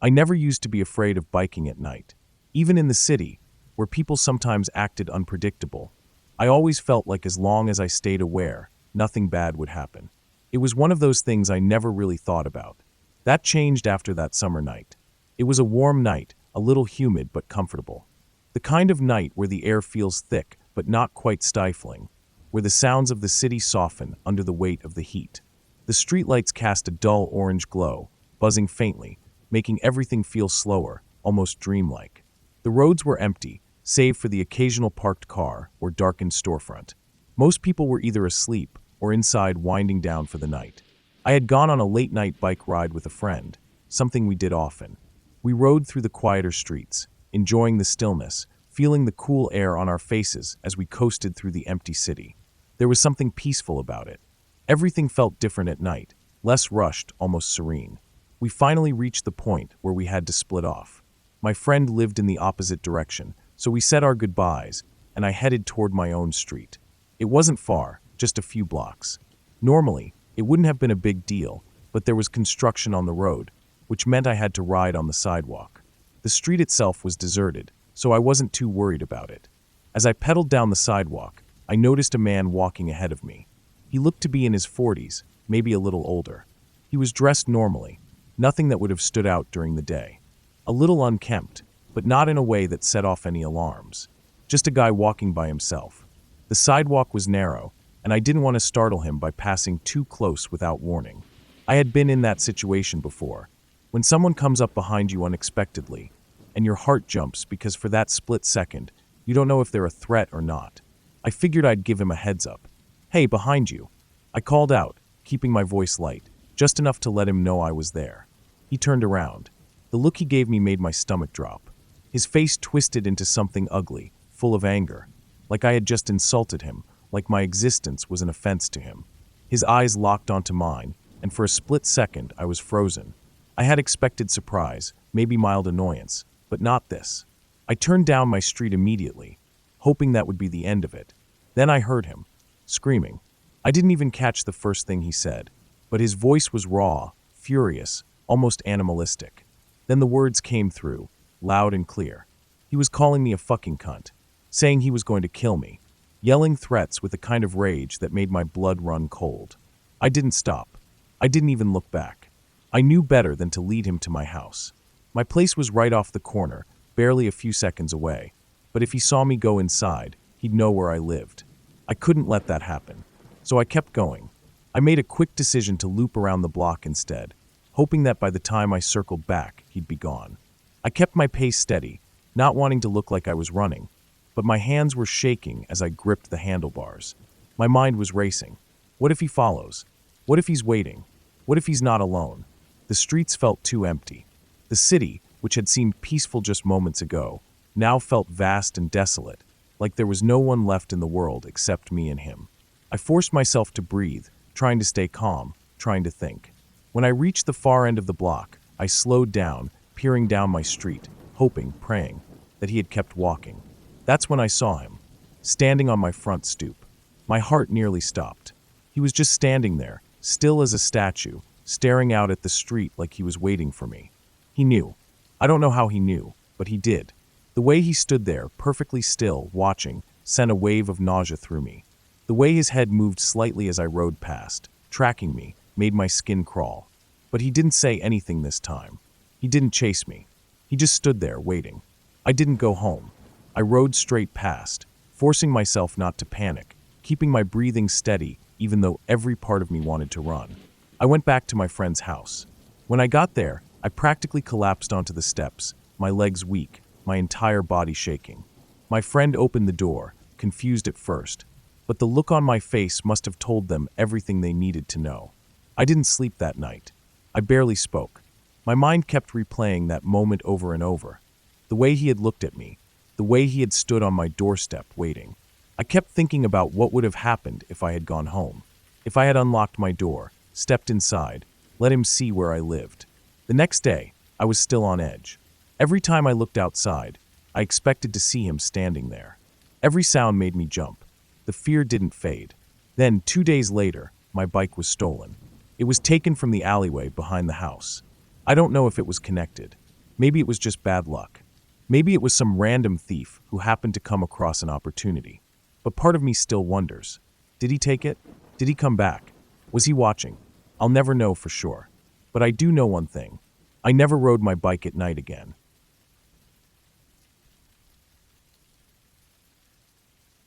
I never used to be afraid of biking at night. Even in the city, where people sometimes acted unpredictable, I always felt like as long as I stayed aware, nothing bad would happen. It was one of those things I never really thought about. That changed after that summer night. It was a warm night, a little humid but comfortable. The kind of night where the air feels thick but not quite stifling, where the sounds of the city soften under the weight of the heat. The streetlights cast a dull orange glow, buzzing faintly, making everything feel slower, almost dreamlike. The roads were empty, save for the occasional parked car or darkened storefront. Most people were either asleep or inside winding down for the night. I had gone on a late-night bike ride with a friend, something we did often. We rode through the quieter streets, enjoying the stillness, feeling the cool air on our faces as we coasted through the empty city. There was something peaceful about it. Everything felt different at night, less rushed, almost serene. We finally reached the point where we had to split off. My friend lived in the opposite direction, so we said our goodbyes, and I headed toward my own street. It wasn't far, just a few blocks. Normally, it wouldn't have been a big deal, but there was construction on the road, which meant I had to ride on the sidewalk. The street itself was deserted, so I wasn't too worried about it. As I pedaled down the sidewalk, I noticed a man walking ahead of me. He looked to be in his 40s, maybe a little older. He was dressed normally, nothing that would have stood out during the day. A little unkempt, but not in a way that set off any alarms. Just a guy walking by himself. The sidewalk was narrow, and I didn't want to startle him by passing too close without warning. I had been in that situation before, when someone comes up behind you unexpectedly, and your heart jumps because for that split second, you don't know if they're a threat or not. I figured I'd give him a heads up. "Hey, behind you." I called out, keeping my voice light, just enough to let him know I was there. He turned around. The look he gave me made my stomach drop. His face twisted into something ugly, full of anger, like I had just insulted him, like my existence was an offense to him. His eyes locked onto mine, and for a split second I was frozen. I had expected surprise, maybe mild annoyance, but not this. I turned down my street immediately, hoping that would be the end of it. Then I heard him, screaming. I didn't even catch the first thing he said, but his voice was raw, furious, almost animalistic. Then the words came through, loud and clear. He was calling me a fucking cunt, saying he was going to kill me, yelling threats with a kind of rage that made my blood run cold. I didn't stop. I didn't even look back. I knew better than to lead him to my house. My place was right off the corner, barely a few seconds away, but if he saw me go inside, he'd know where I lived. I couldn't let that happen, so I kept going. I made a quick decision to loop around the block instead, hoping that by the time I circled back, he'd be gone. I kept my pace steady, not wanting to look like I was running, but my hands were shaking as I gripped the handlebars. My mind was racing. What if he follows? What if he's waiting? What if he's not alone? The streets felt too empty. The city, which had seemed peaceful just moments ago, now felt vast and desolate, like there was no one left in the world except me and him. I forced myself to breathe, trying to stay calm, trying to think. When I reached the far end of the block, I slowed down, peering down my street, hoping, praying, that he had kept walking. That's when I saw him, standing on my front stoop. My heart nearly stopped. He was just standing there, still as a statue, staring out at the street like he was waiting for me. He knew. I don't know how he knew, but he did. The way he stood there, perfectly still, watching, sent a wave of nausea through me. The way his head moved slightly as I rode past, tracking me, made my skin crawl. But he didn't say anything this time. He didn't chase me. He just stood there, waiting. I didn't go home. I rode straight past, forcing myself not to panic, keeping my breathing steady even though every part of me wanted to run. I went back to my friend's house. When I got there, I practically collapsed onto the steps, my legs weak, my entire body shaking. My friend opened the door, confused at first, but the look on my face must have told them everything they needed to know. I didn't sleep that night. I barely spoke. My mind kept replaying that moment over and over. The way he had looked at me, the way he had stood on my doorstep waiting. I kept thinking about what would have happened if I had gone home. If I had unlocked my door, stepped inside, let him see where I lived. The next day, I was still on edge. Every time I looked outside, I expected to see him standing there. Every sound made me jump. The fear didn't fade. Then, 2 days later, my bike was stolen. It was taken from the alleyway behind the house. I don't know if it was connected. Maybe it was just bad luck. Maybe it was some random thief who happened to come across an opportunity. But part of me still wonders. Did he take it? Did he come back? Was he watching? I'll never know for sure. But I do know one thing. I never rode my bike at night again.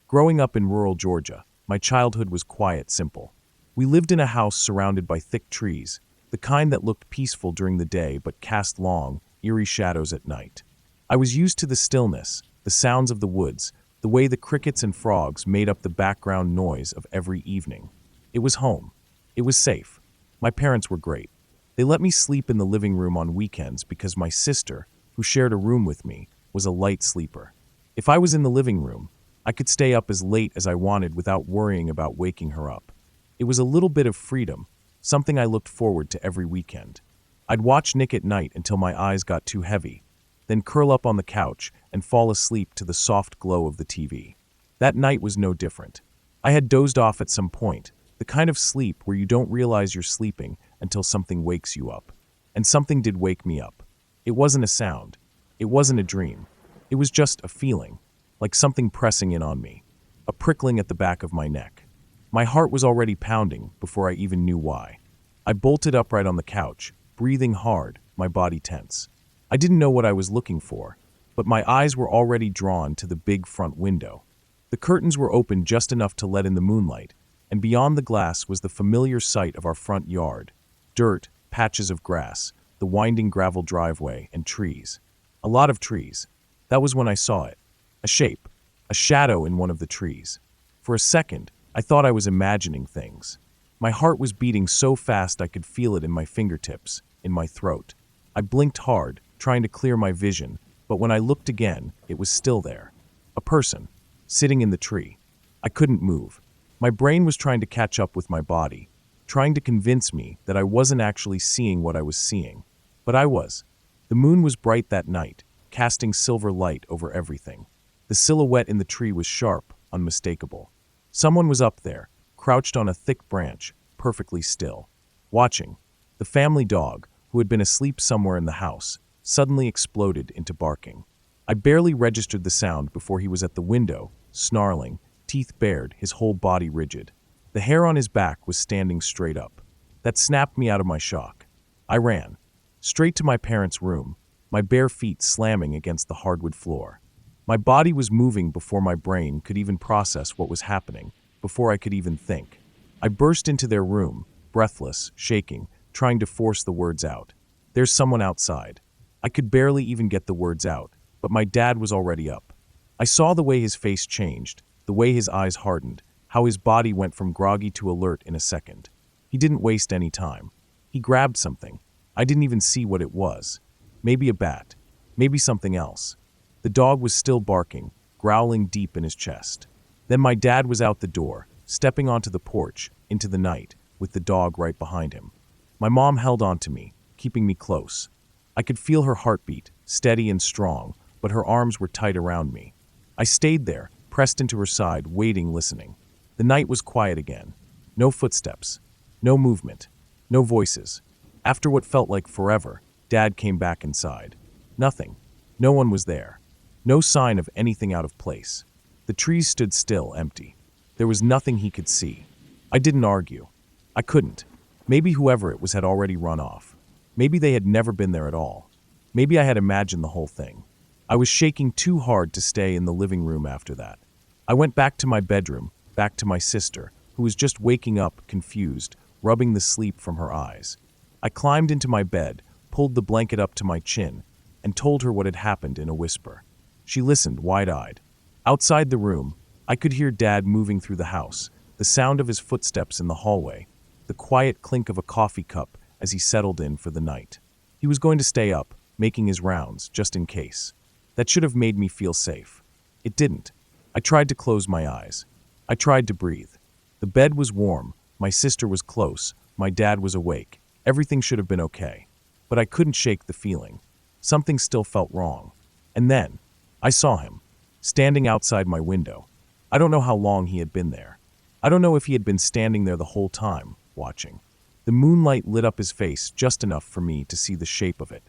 Growing up in rural Georgia, my childhood was quiet, simple. We lived in a house surrounded by thick trees, the kind that looked peaceful during the day but cast long, eerie shadows at night. I was used to the stillness, the sounds of the woods, the way the crickets and frogs made up the background noise of every evening. It was home. It was safe. My parents were great. They let me sleep in the living room on weekends because my sister, who shared a room with me, was a light sleeper. If I was in the living room, I could stay up as late as I wanted without worrying about waking her up. It was a little bit of freedom, something I looked forward to every weekend. I'd watch Nick at night until my eyes got too heavy, then curl up on the couch and fall asleep to the soft glow of the TV. That night was no different. I had dozed off at some point, the kind of sleep where you don't realize you're sleeping until something wakes you up. And something did wake me up. It wasn't a sound. It wasn't a dream. It was just a feeling, like something pressing in on me, a prickling at the back of my neck. My heart was already pounding before I even knew why. I bolted upright on the couch, breathing hard, my body tense. I didn't know what I was looking for, but my eyes were already drawn to the big front window. The curtains were open just enough to let in the moonlight, and beyond the glass was the familiar sight of our front yard. Dirt, patches of grass, the winding gravel driveway, and trees. A lot of trees. That was when I saw it. A shape, a shadow in one of the trees. For a second, I thought I was imagining things. My heart was beating so fast I could feel it in my fingertips, in my throat. I blinked hard, trying to clear my vision, but when I looked again, it was still there. A person, sitting in the tree. I couldn't move. My brain was trying to catch up with my body, trying to convince me that I wasn't actually seeing what I was seeing. But I was. The moon was bright that night, casting silver light over everything. The silhouette in the tree was sharp, unmistakable. Someone was up there, crouched on a thick branch, perfectly still. Watching. The family dog, who had been asleep somewhere in the house, suddenly exploded into barking. I barely registered the sound before he was at the window, snarling, teeth bared, his whole body rigid. The hair on his back was standing straight up. That snapped me out of my shock. I ran. Straight to my parents' room, my bare feet slamming against the hardwood floor. My body was moving before my brain could even process what was happening, before I could even think. I burst into their room, breathless, shaking, trying to force the words out. "There's someone outside." I could barely even get the words out, but my dad was already up. I saw the way his face changed, the way his eyes hardened, how his body went from groggy to alert in a second. He didn't waste any time. He grabbed something. I didn't even see what it was. Maybe a bat. Maybe something else. The dog was still barking, growling deep in his chest. Then my dad was out the door, stepping onto the porch, into the night, with the dog right behind him. My mom held on to me, keeping me close. I could feel her heartbeat, steady and strong, but her arms were tight around me. I stayed there, pressed into her side, waiting, listening. The night was quiet again. No footsteps. No movement. No voices. After what felt like forever, Dad came back inside. Nothing. No one was there. No sign of anything out of place. The trees stood still, empty. There was nothing he could see. I didn't argue. I couldn't. Maybe whoever it was had already run off. Maybe they had never been there at all. Maybe I had imagined the whole thing. I was shaking too hard to stay in the living room after that. I went back to my bedroom, back to my sister, who was just waking up, confused, rubbing the sleep from her eyes. I climbed into my bed, pulled the blanket up to my chin, and told her what had happened in a whisper. She listened, wide-eyed. Outside the room, I could hear Dad moving through the house, the sound of his footsteps in the hallway, the quiet clink of a coffee cup as he settled in for the night. He was going to stay up, making his rounds, just in case. That should have made me feel safe. It didn't. I tried to close my eyes. I tried to breathe. The bed was warm, my sister was close, my dad was awake. Everything should have been okay. But I couldn't shake the feeling. Something still felt wrong. And then, I saw him, standing outside my window. I don't know how long he had been there. I don't know if he had been standing there the whole time, watching. The moonlight lit up his face just enough for me to see the shape of it.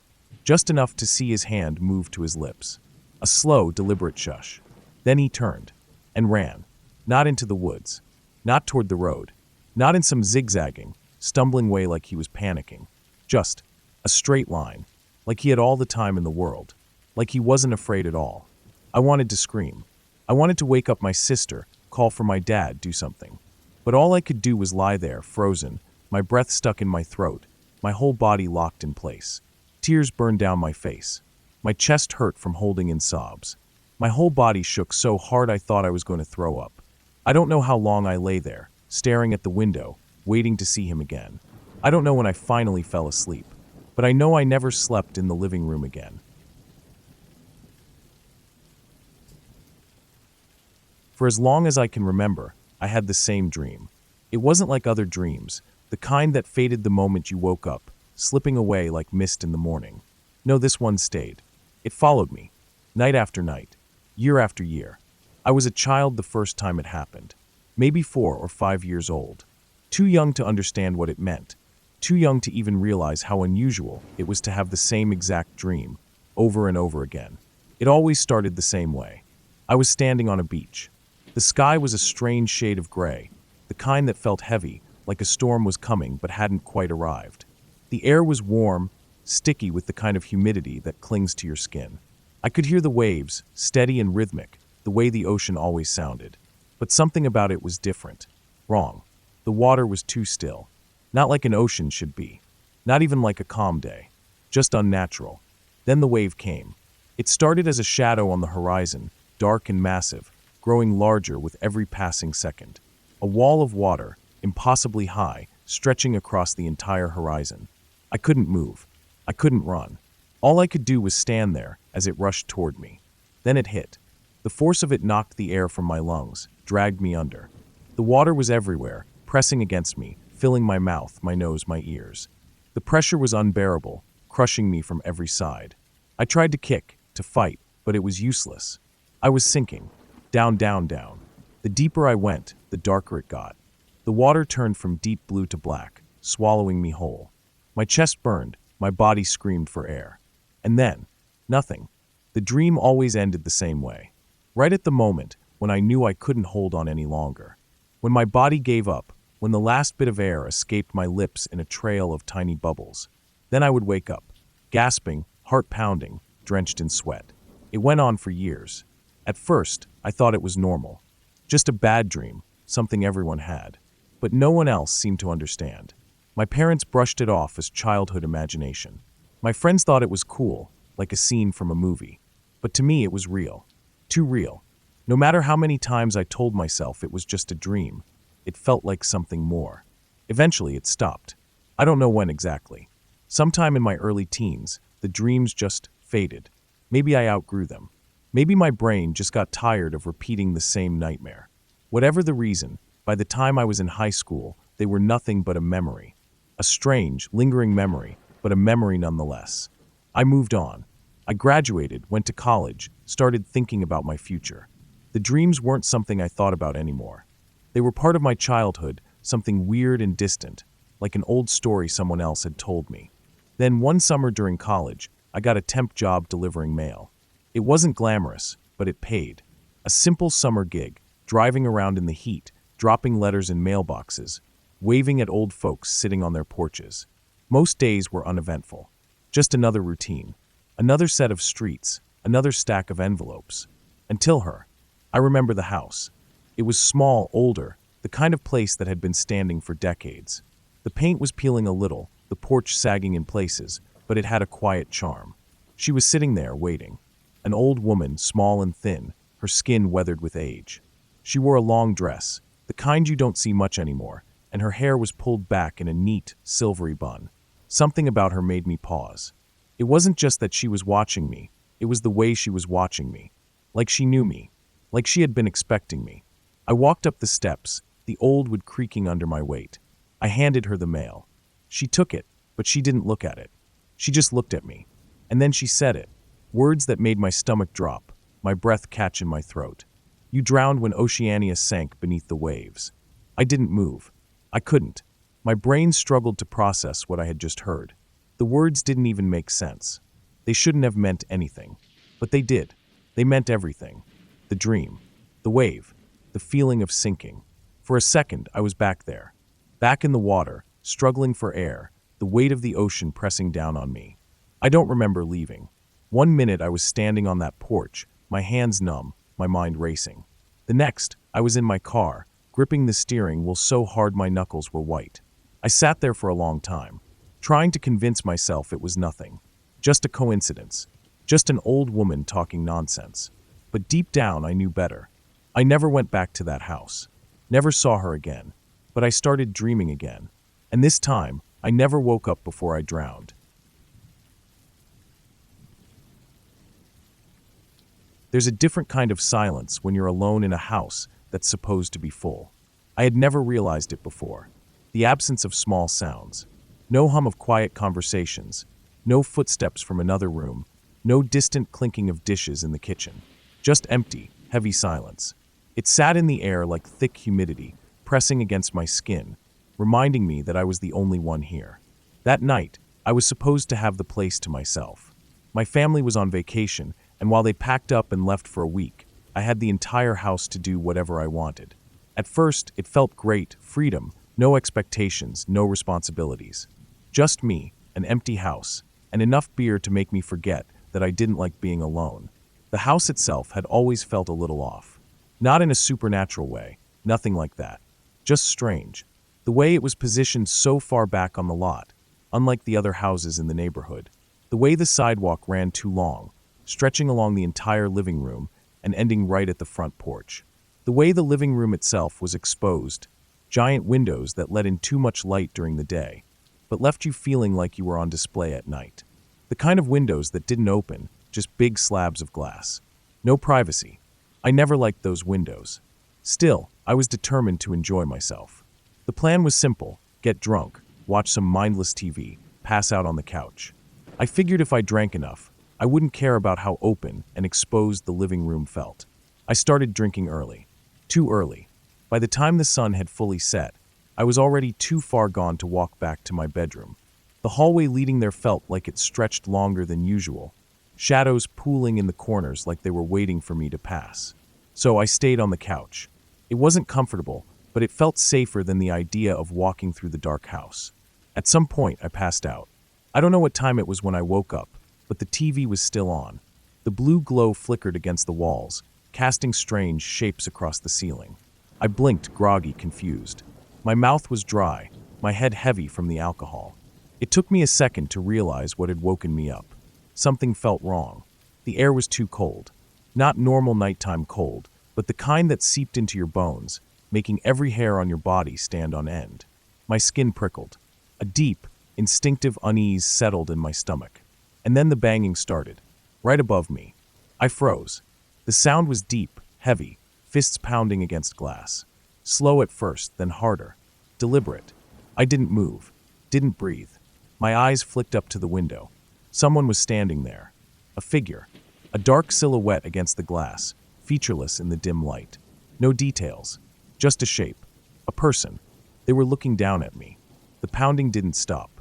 just enough to see his hand move to his lips. A slow, deliberate shush. Then he turned and ran. Not into the woods. Not toward the road. Not in some zigzagging, stumbling way like he was panicking. Just a straight line, like he had all the time in the world. Like he wasn't afraid at all. I wanted to scream. I wanted to wake up my sister, call for my dad, do something. But all I could do was lie there, frozen, my breath stuck in my throat, my whole body locked in place. Tears burned down my face. My chest hurt from holding in sobs. My whole body shook so hard I thought I was going to throw up. I don't know how long I lay there, staring at the window, waiting to see him again. I don't know when I finally fell asleep, but I know I never slept in the living room again. For as long as I can remember, I had the same dream. It wasn't like other dreams, the kind that faded the moment you woke up, slipping away like mist in the morning. No, this one stayed. It followed me, night after night, year after year. I was a child the first time it happened, maybe 4 or 5 years old. Too young to understand what it meant, too young to even realize how unusual it was to have the same exact dream, over and over again. It always started the same way. I was standing on a beach. The sky was a strange shade of gray, the kind that felt heavy, like a storm was coming but hadn't quite arrived. The air was warm, sticky with the kind of humidity that clings to your skin. I could hear the waves, steady and rhythmic, the way the ocean always sounded. But something about it was different. Wrong. The water was too still. Not like an ocean should be. Not even like a calm day. Just unnatural. Then the wave came. It started as a shadow on the horizon, dark and massive, growing larger with every passing second. A wall of water, impossibly high, stretching across the entire horizon. I couldn't move. I couldn't run. All I could do was stand there as it rushed toward me. Then it hit. The force of it knocked the air from my lungs, dragged me under. The water was everywhere, pressing against me, filling my mouth, my nose, my ears. The pressure was unbearable, crushing me from every side. I tried to kick, to fight, but it was useless. I was sinking. Down, down, down. The deeper I went, the darker it got. The water turned from deep blue to black, swallowing me whole. My chest burned, my body screamed for air. And then, nothing. The dream always ended the same way. Right at the moment when I knew I couldn't hold on any longer. When my body gave up, when the last bit of air escaped my lips in a trail of tiny bubbles. Then I would wake up, gasping, heart pounding, drenched in sweat. It went on for years. At first, I thought it was normal. Just a bad dream, something everyone had. But no one else seemed to understand. My parents brushed it off as childhood imagination. My friends thought it was cool, like a scene from a movie. But to me it was real. Too real. No matter how many times I told myself it was just a dream, it felt like something more. Eventually it stopped. I don't know when exactly. Sometime in my early teens, the dreams just faded. Maybe I outgrew them. Maybe my brain just got tired of repeating the same nightmare. Whatever the reason, by the time I was in high school, they were nothing but a memory. A strange, lingering memory, but a memory nonetheless. I moved on. I graduated, went to college, started thinking about my future. The dreams weren't something I thought about anymore. They were part of my childhood, something weird and distant, like an old story someone else had told me. Then one summer during college, I got a temp job delivering mail. It wasn't glamorous, but it paid. A simple summer gig, driving around in the heat, dropping letters in mailboxes, waving at old folks sitting on their porches. Most days were uneventful. Just another routine. Another set of streets, another stack of envelopes. Until her. I remember the house. It was small, older, the kind of place that had been standing for decades. The paint was peeling a little, the porch sagging in places, but it had a quiet charm. She was sitting there, waiting. An old woman, small and thin, her skin weathered with age. She wore a long dress, the kind you don't see much anymore, and her hair was pulled back in a neat, silvery bun. Something about her made me pause. It wasn't just that she was watching me, it was the way she was watching me. Like she knew me. Like she had been expecting me. I walked up the steps, the old wood creaking under my weight. I handed her the mail. She took it, but she didn't look at it. She just looked at me. And then she said it. Words that made my stomach drop, my breath catch in my throat. You drowned when Oceania sank beneath the waves. I didn't move. I couldn't. My brain struggled to process what I had just heard. The words didn't even make sense. They shouldn't have meant anything. But they did. They meant everything. The dream. The wave. The feeling of sinking. For a second, I was back there. Back in the water, struggling for air, the weight of the ocean pressing down on me. I don't remember leaving. 1 minute I was standing on that porch, my hands numb, my mind racing. The next, I was in my car, gripping the steering wheel so hard my knuckles were white. I sat there for a long time, trying to convince myself it was nothing. Just a coincidence. Just an old woman talking nonsense. But deep down I knew better. I never went back to that house. Never saw her again. But I started dreaming again. And this time, I never woke up before I drowned. There's a different kind of silence when you're alone in a house that's supposed to be full. I had never realized it before. The absence of small sounds. No hum of quiet conversations. No footsteps from another room. No distant clinking of dishes in the kitchen. Just empty, heavy silence. It sat in the air like thick humidity, pressing against my skin, reminding me that I was the only one here. That night, I was supposed to have the place to myself. My family was on vacation, and while they packed up and left for a week, I had the entire house to do whatever I wanted. At first, it felt great, freedom, no expectations, no responsibilities. Just me, an empty house, and enough beer to make me forget that I didn't like being alone. The house itself had always felt a little off. Not in a supernatural way, nothing like that. Just strange. The way it was positioned so far back on the lot, unlike the other houses in the neighborhood. The way the sidewalk ran too long, stretching along the entire living room and ending right at the front porch. The way the living room itself was exposed, giant windows that let in too much light during the day, but left you feeling like you were on display at night. The kind of windows that didn't open, just big slabs of glass. No privacy. I never liked those windows. Still, I was determined to enjoy myself. The plan was simple: get drunk, watch some mindless TV, pass out on the couch. I figured if I drank enough, I wouldn't care about how open and exposed the living room felt. I started drinking early. Too early. By the time the sun had fully set, I was already too far gone to walk back to my bedroom. The hallway leading there felt like it stretched longer than usual, shadows pooling in the corners like they were waiting for me to pass. So I stayed on the couch. It wasn't comfortable, but it felt safer than the idea of walking through the dark house. At some point, I passed out. I don't know what time it was when I woke up, but the TV was still on. The blue glow flickered against the walls, casting strange shapes across the ceiling. I blinked, groggy, confused. My mouth was dry, my head heavy from the alcohol. It took me a second to realize what had woken me up. Something felt wrong. The air was too cold. Not normal nighttime cold, but the kind that seeped into your bones, making every hair on your body stand on end. My skin prickled. A deep, instinctive unease settled in my stomach. And then the banging started, right above me. I froze. The sound was deep, heavy, fists pounding against glass. Slow at first, then harder. Deliberate. I didn't move. Didn't breathe. My eyes flicked up to the window. Someone was standing there. A figure. A dark silhouette against the glass, featureless in the dim light. No details. Just a shape. A person. They were looking down at me. The pounding didn't stop.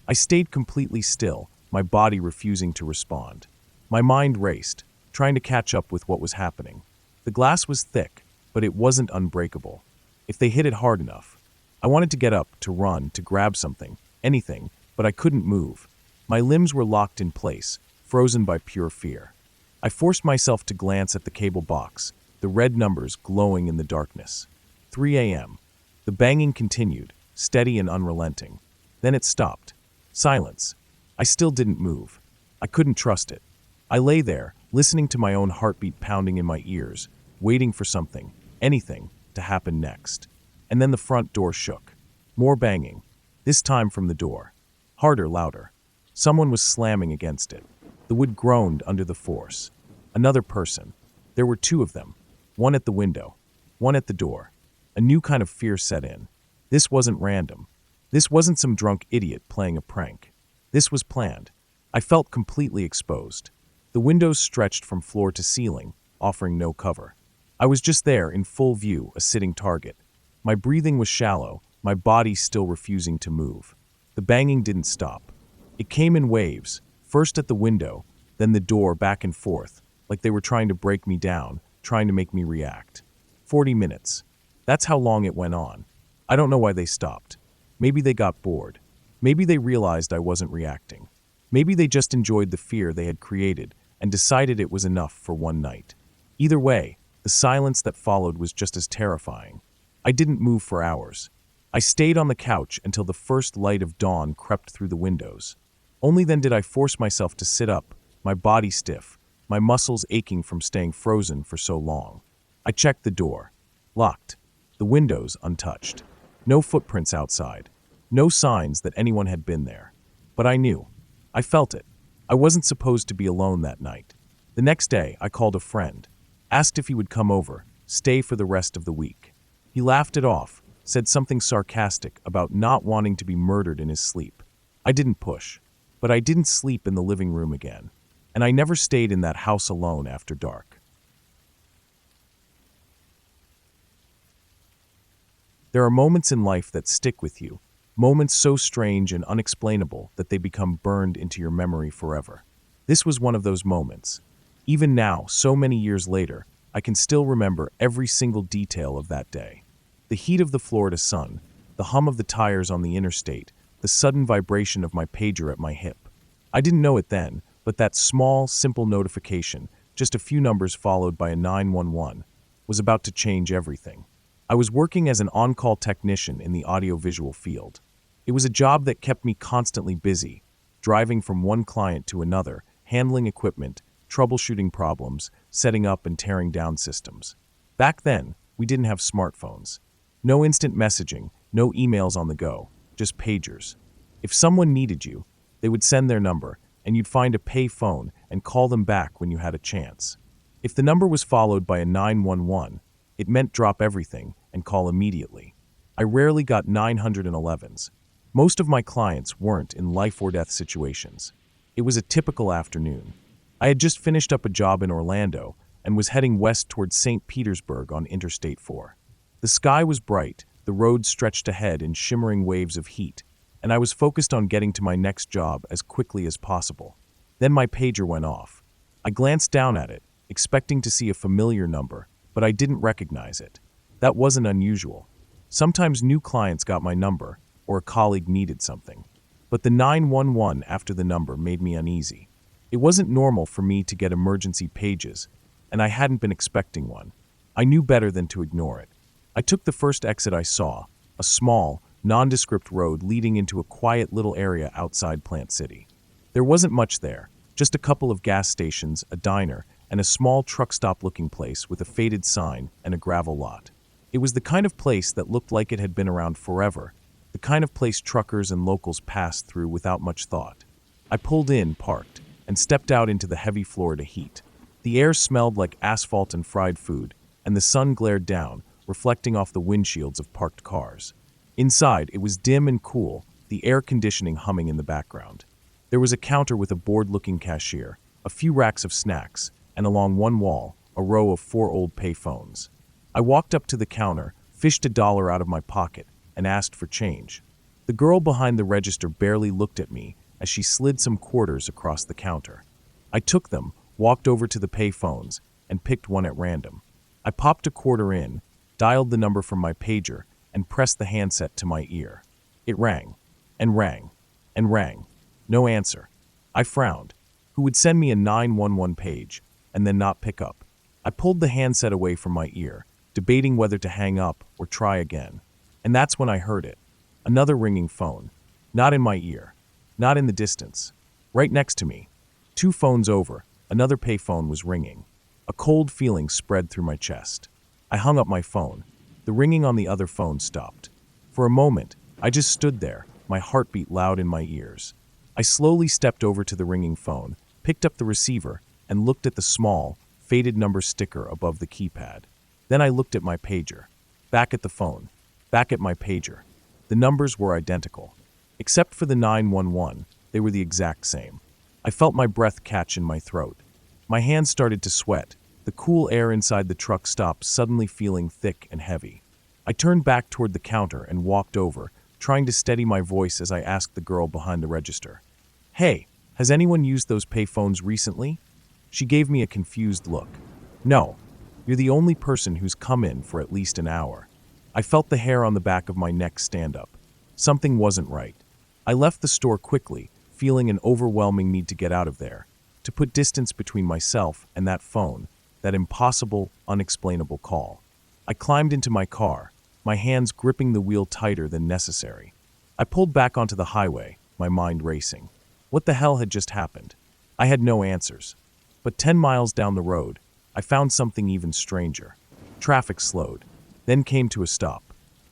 I stayed completely still, my body refusing to respond. My mind raced, trying to catch up with what was happening. The glass was thick, but it wasn't unbreakable. If they hit it hard enough. I wanted to get up, to run, to grab something, anything, but I couldn't move. My limbs were locked in place, frozen by pure fear. I forced myself to glance at the cable box, the red numbers glowing in the darkness. 3 a.m. The banging continued, steady and unrelenting. Then it stopped. Silence. I still didn't move. I couldn't trust it. I lay there, listening to my own heartbeat pounding in my ears, waiting for something, anything, to happen next. And then the front door shook. More banging. This time from the door. Harder, louder. Someone was slamming against it. The wood groaned under the force. Another person. There were two of them. One at the window. One at the door. A new kind of fear set in. This wasn't random. This wasn't some drunk idiot playing a prank. This was planned. I felt completely exposed. The windows stretched from floor to ceiling, offering no cover. I was just there in full view, a sitting target. My breathing was shallow, my body still refusing to move. The banging didn't stop. It came in waves, first at the window, then the door back and forth, like they were trying to break me down, trying to make me react. 40 minutes. That's how long it went on. I don't know why they stopped. Maybe they got bored. Maybe they realized I wasn't reacting. Maybe they just enjoyed the fear they had created and decided it was enough for one night. Either way, the silence that followed was just as terrifying. I didn't move for hours. I stayed on the couch until the first light of dawn crept through the windows. Only then did I force myself to sit up, my body stiff, my muscles aching from staying frozen for so long. I checked the door. Locked. The windows untouched. No footprints outside. No signs that anyone had been there. But I knew. I felt it. I wasn't supposed to be alone that night. The next day, I called a friend, asked if he would come over, stay for the rest of the week. He laughed it off, said something sarcastic about not wanting to be murdered in his sleep. I didn't push, but I didn't sleep in the living room again, and I never stayed in that house alone after dark. There are moments in life that stick with you, moments so strange and unexplainable that they become burned into your memory forever. This was one of those moments. Even now, so many years later, I can still remember every single detail of that day. The heat of the Florida sun, the hum of the tires on the interstate, the sudden vibration of my pager at my hip. I didn't know it then, but that small, simple notification, just a few numbers followed by a 911, was about to change everything. I was working as an on-call technician in the audiovisual field. It was a job that kept me constantly busy, driving from one client to another, handling equipment, troubleshooting problems, setting up and tearing down systems. Back then, we didn't have smartphones. No instant messaging, no emails on the go, just pagers. If someone needed you, they would send their number, and you'd find a pay phone and call them back when you had a chance. If the number was followed by a 911, it meant drop everything and call immediately. I rarely got 911s. Most of my clients weren't in life or death situations. It was a typical afternoon. I had just finished up a job in Orlando and was heading west towards St. Petersburg on Interstate 4. The sky was bright, the road stretched ahead in shimmering waves of heat, and I was focused on getting to my next job as quickly as possible. Then my pager went off. I glanced down at it, expecting to see a familiar number, but I didn't recognize it. That wasn't unusual. Sometimes new clients got my number, or a colleague needed something. But the 911 after the number made me uneasy. It wasn't normal for me to get emergency pages, and I hadn't been expecting one. I knew better than to ignore it. I took the first exit I saw, a small, nondescript road leading into a quiet little area outside Plant City. There wasn't much there, just a couple of gas stations, a diner, and a small truck stop-looking place with a faded sign and a gravel lot. It was the kind of place that looked like it had been around forever, the kind of place truckers and locals passed through without much thought. I pulled in, parked, and stepped out into the heavy Florida heat. The air smelled like asphalt and fried food, and the sun glared down, reflecting off the windshields of parked cars. Inside, it was dim and cool, the air conditioning humming in the background. There was a counter with a bored-looking cashier, a few racks of snacks, and along one wall, a row of 4 old pay phones. I walked up to the counter, fished $1 out of my pocket, and asked for change. The girl behind the register barely looked at me as she slid some quarters across the counter. I took them, walked over to the pay phones, and picked one at random. I popped a quarter in, dialed the number from my pager, and pressed the handset to my ear. It rang, and rang, and rang. No answer. I frowned. Who would send me a 911 page, and then not pick up? I pulled the handset away from my ear, debating whether to hang up or try again. And that's when I heard it. Another ringing phone. Not in my ear. Not in the distance. Right next to me. 2 phones over, another pay phone was ringing. A cold feeling spread through my chest. I hung up my phone. The ringing on the other phone stopped. For a moment, I just stood there, my heartbeat loud in my ears. I slowly stepped over to the ringing phone, picked up the receiver, and looked at the small, faded number sticker above the keypad. Then I looked at my pager. Back at the phone. Back at my pager. The numbers were identical. Except for the 911, they were the exact same. I felt my breath catch in my throat. My hands started to sweat, the cool air inside the truck stop suddenly feeling thick and heavy. I turned back toward the counter and walked over, trying to steady my voice as I asked the girl behind the register. "Hey, has Has anyone used those payphones recently? She gave me a confused look. No, you're the only person who's come in for at least an hour. I felt the hair on the back of my neck stand up. Something wasn't right. I left the store quickly, feeling an overwhelming need to get out of there, to put distance between myself and that phone, that impossible, unexplainable call. I climbed into my car, my hands gripping the wheel tighter than necessary. I pulled back onto the highway, my mind racing. What the hell had just happened? I had no answers. But 10 miles down the road, I found something even stranger. Traffic slowed, then came to a stop.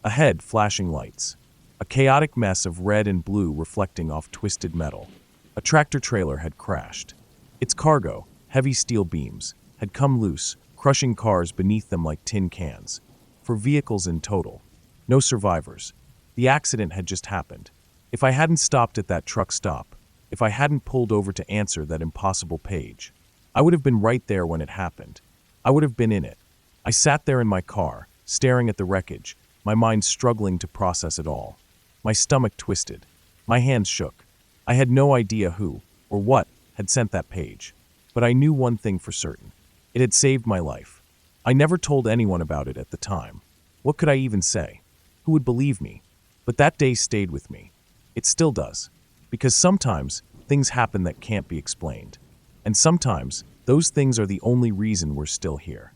Ahead, flashing lights. A chaotic mess of red and blue reflecting off twisted metal. A tractor-trailer had crashed. Its cargo, heavy steel beams, had come loose, crushing cars beneath them like tin cans. 4 vehicles in total. No survivors. The accident had just happened. If I hadn't stopped at that truck stop, if I hadn't pulled over to answer that impossible page, I would have been right there when it happened. I would have been in it. I sat there in my car, staring at the wreckage, my mind struggling to process it all. My stomach twisted. My hands shook. I had no idea who, or what, had sent that page. But I knew one thing for certain. It had saved my life. I never told anyone about it at the time. What could I even say? Who would believe me? But that day stayed with me. It still does. Because sometimes things happen that can't be explained. And sometimes those things are the only reason we're still here.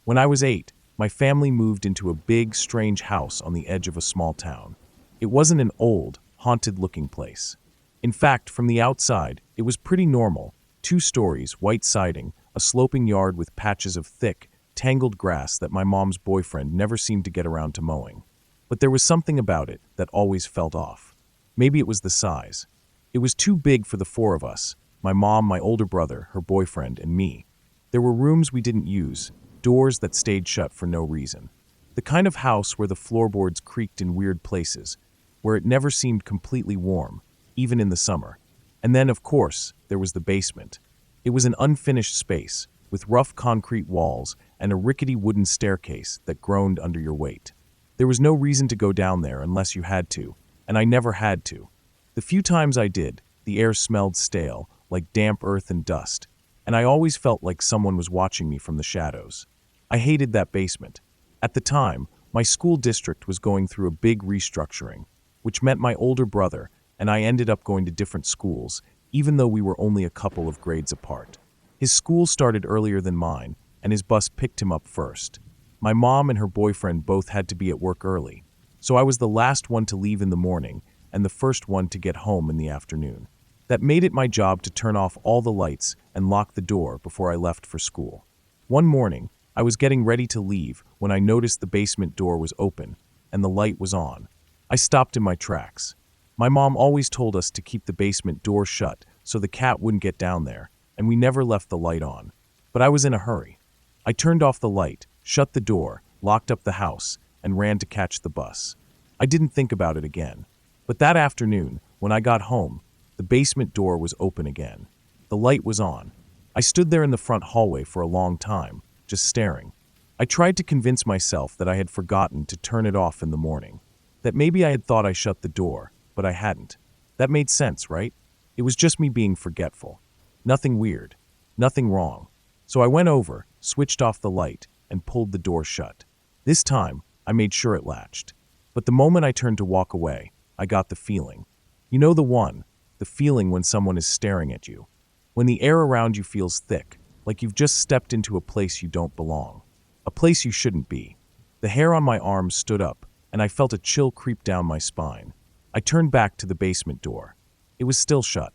When I was 8, my family moved into a big, strange house on the edge of a small town. It wasn't an old, haunted-looking place. In fact, from the outside, it was pretty normal. 2 stories, white siding, a sloping yard with patches of thick, tangled grass that my mom's boyfriend never seemed to get around to mowing. But there was something about it that always felt off. Maybe it was the size. It was too big for the 4 of us, my mom, my older brother, her boyfriend, and me. There were rooms we didn't use, doors that stayed shut for no reason. The kind of house where the floorboards creaked in weird places, where it never seemed completely warm, even in the summer. And then, of course, there was the basement. It was an unfinished space, with rough concrete walls and a rickety wooden staircase that groaned under your weight. There was no reason to go down there unless you had to, and I never had to. The few times I did, the air smelled stale, like damp earth and dust, and I always felt like someone was watching me from the shadows. I hated that basement. At the time, my school district was going through a big restructuring, which meant my older brother and I ended up going to different schools, even though we were only a couple of grades apart. His school started earlier than mine, and his bus picked him up first. My mom and her boyfriend both had to be at work early, so I was the last one to leave in the morning and the first one to get home in the afternoon. That made it my job to turn off all the lights and lock the door before I left for school. One morning, I was getting ready to leave when I noticed the basement door was open and the light was on. I stopped in my tracks. My mom always told us to keep the basement door shut so the cat wouldn't get down there, and we never left the light on. But I was in a hurry. I turned off the light, shut the door, locked up the house, and ran to catch the bus. I didn't think about it again. But that afternoon, when I got home, the basement door was open again. The light was on. I stood there in the front hallway for a long time, just staring. I tried to convince myself that I had forgotten to turn it off in the morning. That maybe I had thought I shut the door, but I hadn't. That made sense, right? It was just me being forgetful. Nothing weird. Nothing wrong. So I went over, switched off the light, and pulled the door shut. This time, I made sure it latched. But the moment I turned to walk away, I got the feeling. You know the feeling when someone is staring at you. When the air around you feels thick, like you've just stepped into a place you don't belong. A place you shouldn't be. The hair on my arms stood up, and I felt a chill creep down my spine. I turned back to the basement door. It was still shut,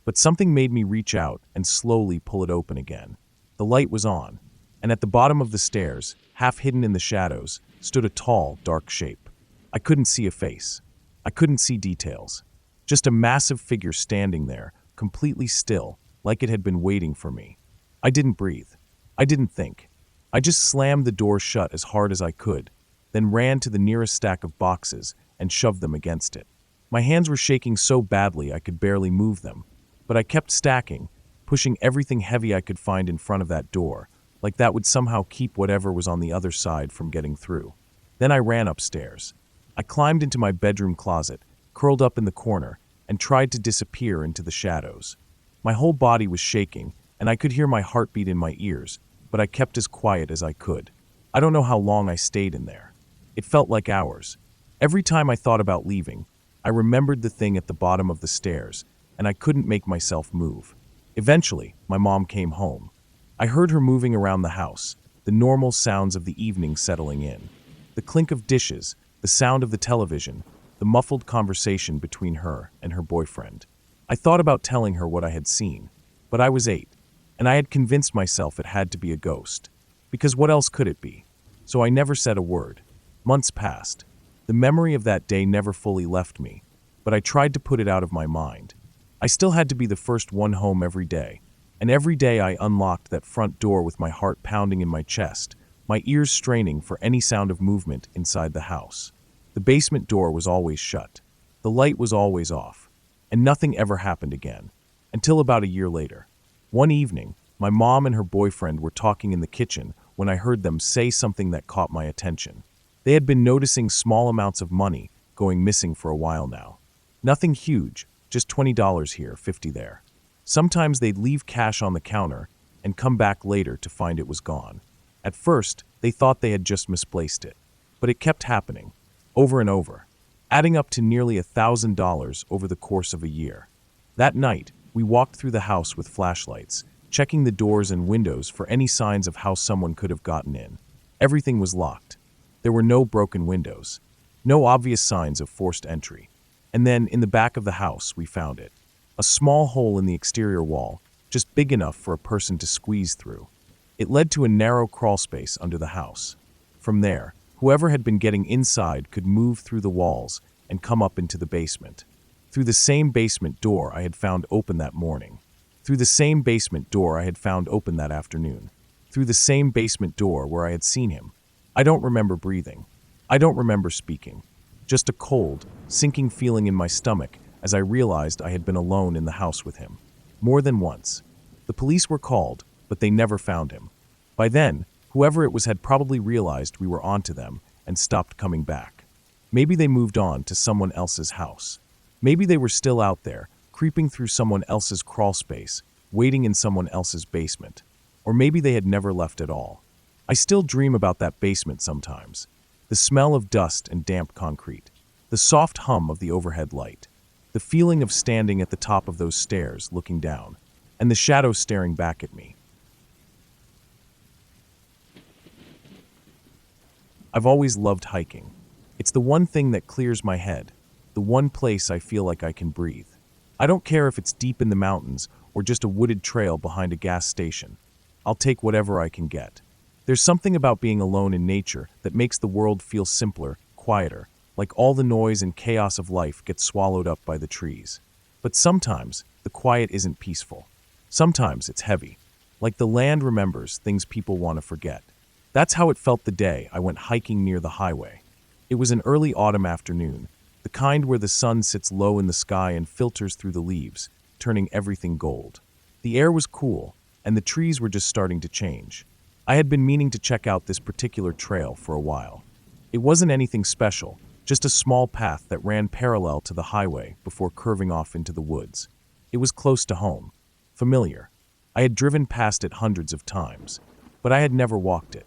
but something made me reach out and slowly pull it open again. The light was on, and at the bottom of the stairs, half hidden in the shadows, stood a tall, dark shape. I couldn't see a face. I couldn't see details. Just a massive figure standing there, completely still, like it had been waiting for me. I didn't breathe. I didn't think. I just slammed the door shut as hard as I could, then ran to the nearest stack of boxes and shoved them against it. My hands were shaking so badly I could barely move them, but I kept stacking, pushing everything heavy I could find in front of that door, like that would somehow keep whatever was on the other side from getting through. Then I ran upstairs. I climbed into my bedroom closet curled up in the corner, and tried to disappear into the shadows. My whole body was shaking, and I could hear my heartbeat in my ears, but I kept as quiet as I could. I don't know how long I stayed in there. It felt like hours. Every time I thought about leaving, I remembered the thing at the bottom of the stairs, and I couldn't make myself move. Eventually, my mom came home. I heard her moving around the house, the normal sounds of the evening settling in. The clink of dishes, the sound of the television, the muffled conversation between her and her boyfriend. I thought about telling her what I had seen, but I was 8, and I had convinced myself it had to be a ghost. Because what else could it be? So I never said a word. Months passed. The memory of that day never fully left me, but I tried to put it out of my mind. I still had to be the first one home every day, and every day I unlocked that front door with my heart pounding in my chest, my ears straining for any sound of movement inside the house. The basement door was always shut. The light was always off, and nothing ever happened again, until about a year later. One evening, my mom and her boyfriend were talking in the kitchen when I heard them say something that caught my attention. They had been noticing small amounts of money going missing for a while now. Nothing huge, just $20 here, $50 there. Sometimes they'd leave cash on the counter and come back later to find it was gone. At first, they thought they had just misplaced it, but it kept happening, over and over, adding up to nearly $1,000 over the course of a year. That night, we walked through the house with flashlights, checking the doors and windows for any signs of how someone could have gotten in. Everything was locked. There were no broken windows, no obvious signs of forced entry. And then, in the back of the house, we found it. A small hole in the exterior wall, just big enough for a person to squeeze through. It led to a narrow crawl space under the house. From there, whoever had been getting inside could move through the walls and come up into the basement. Through the same basement door I had found open that morning. Through the same basement door I had found open that afternoon. Through the same basement door where I had seen him. I don't remember breathing. I don't remember speaking. Just a cold, sinking feeling in my stomach as I realized I had been alone in the house with him. More than once. The police were called, but they never found him. By then, whoever it was had probably realized we were onto them and stopped coming back. Maybe they moved on to someone else's house. Maybe they were still out there, creeping through someone else's crawl space, waiting in someone else's basement. Or maybe they had never left at all. I still dream about that basement sometimes. The smell of dust and damp concrete. The soft hum of the overhead light. The feeling of standing at the top of those stairs looking down. And the shadow staring back at me. I've always loved hiking. It's the one thing that clears my head. The one place I feel like I can breathe. I don't care if it's deep in the mountains or just a wooded trail behind a gas station. I'll take whatever I can get. There's something about being alone in nature that makes the world feel simpler, quieter, like all the noise and chaos of life gets swallowed up by the trees. But sometimes, the quiet isn't peaceful. Sometimes it's heavy, like the land remembers things people want to forget. That's how it felt the day I went hiking near the highway. It was an early autumn afternoon, the kind where the sun sits low in the sky and filters through the leaves, turning everything gold. The air was cool, and the trees were just starting to change. I had been meaning to check out this particular trail for a while. It wasn't anything special, just a small path that ran parallel to the highway before curving off into the woods. It was close to home, familiar. I had driven past it hundreds of times, but I had never walked it.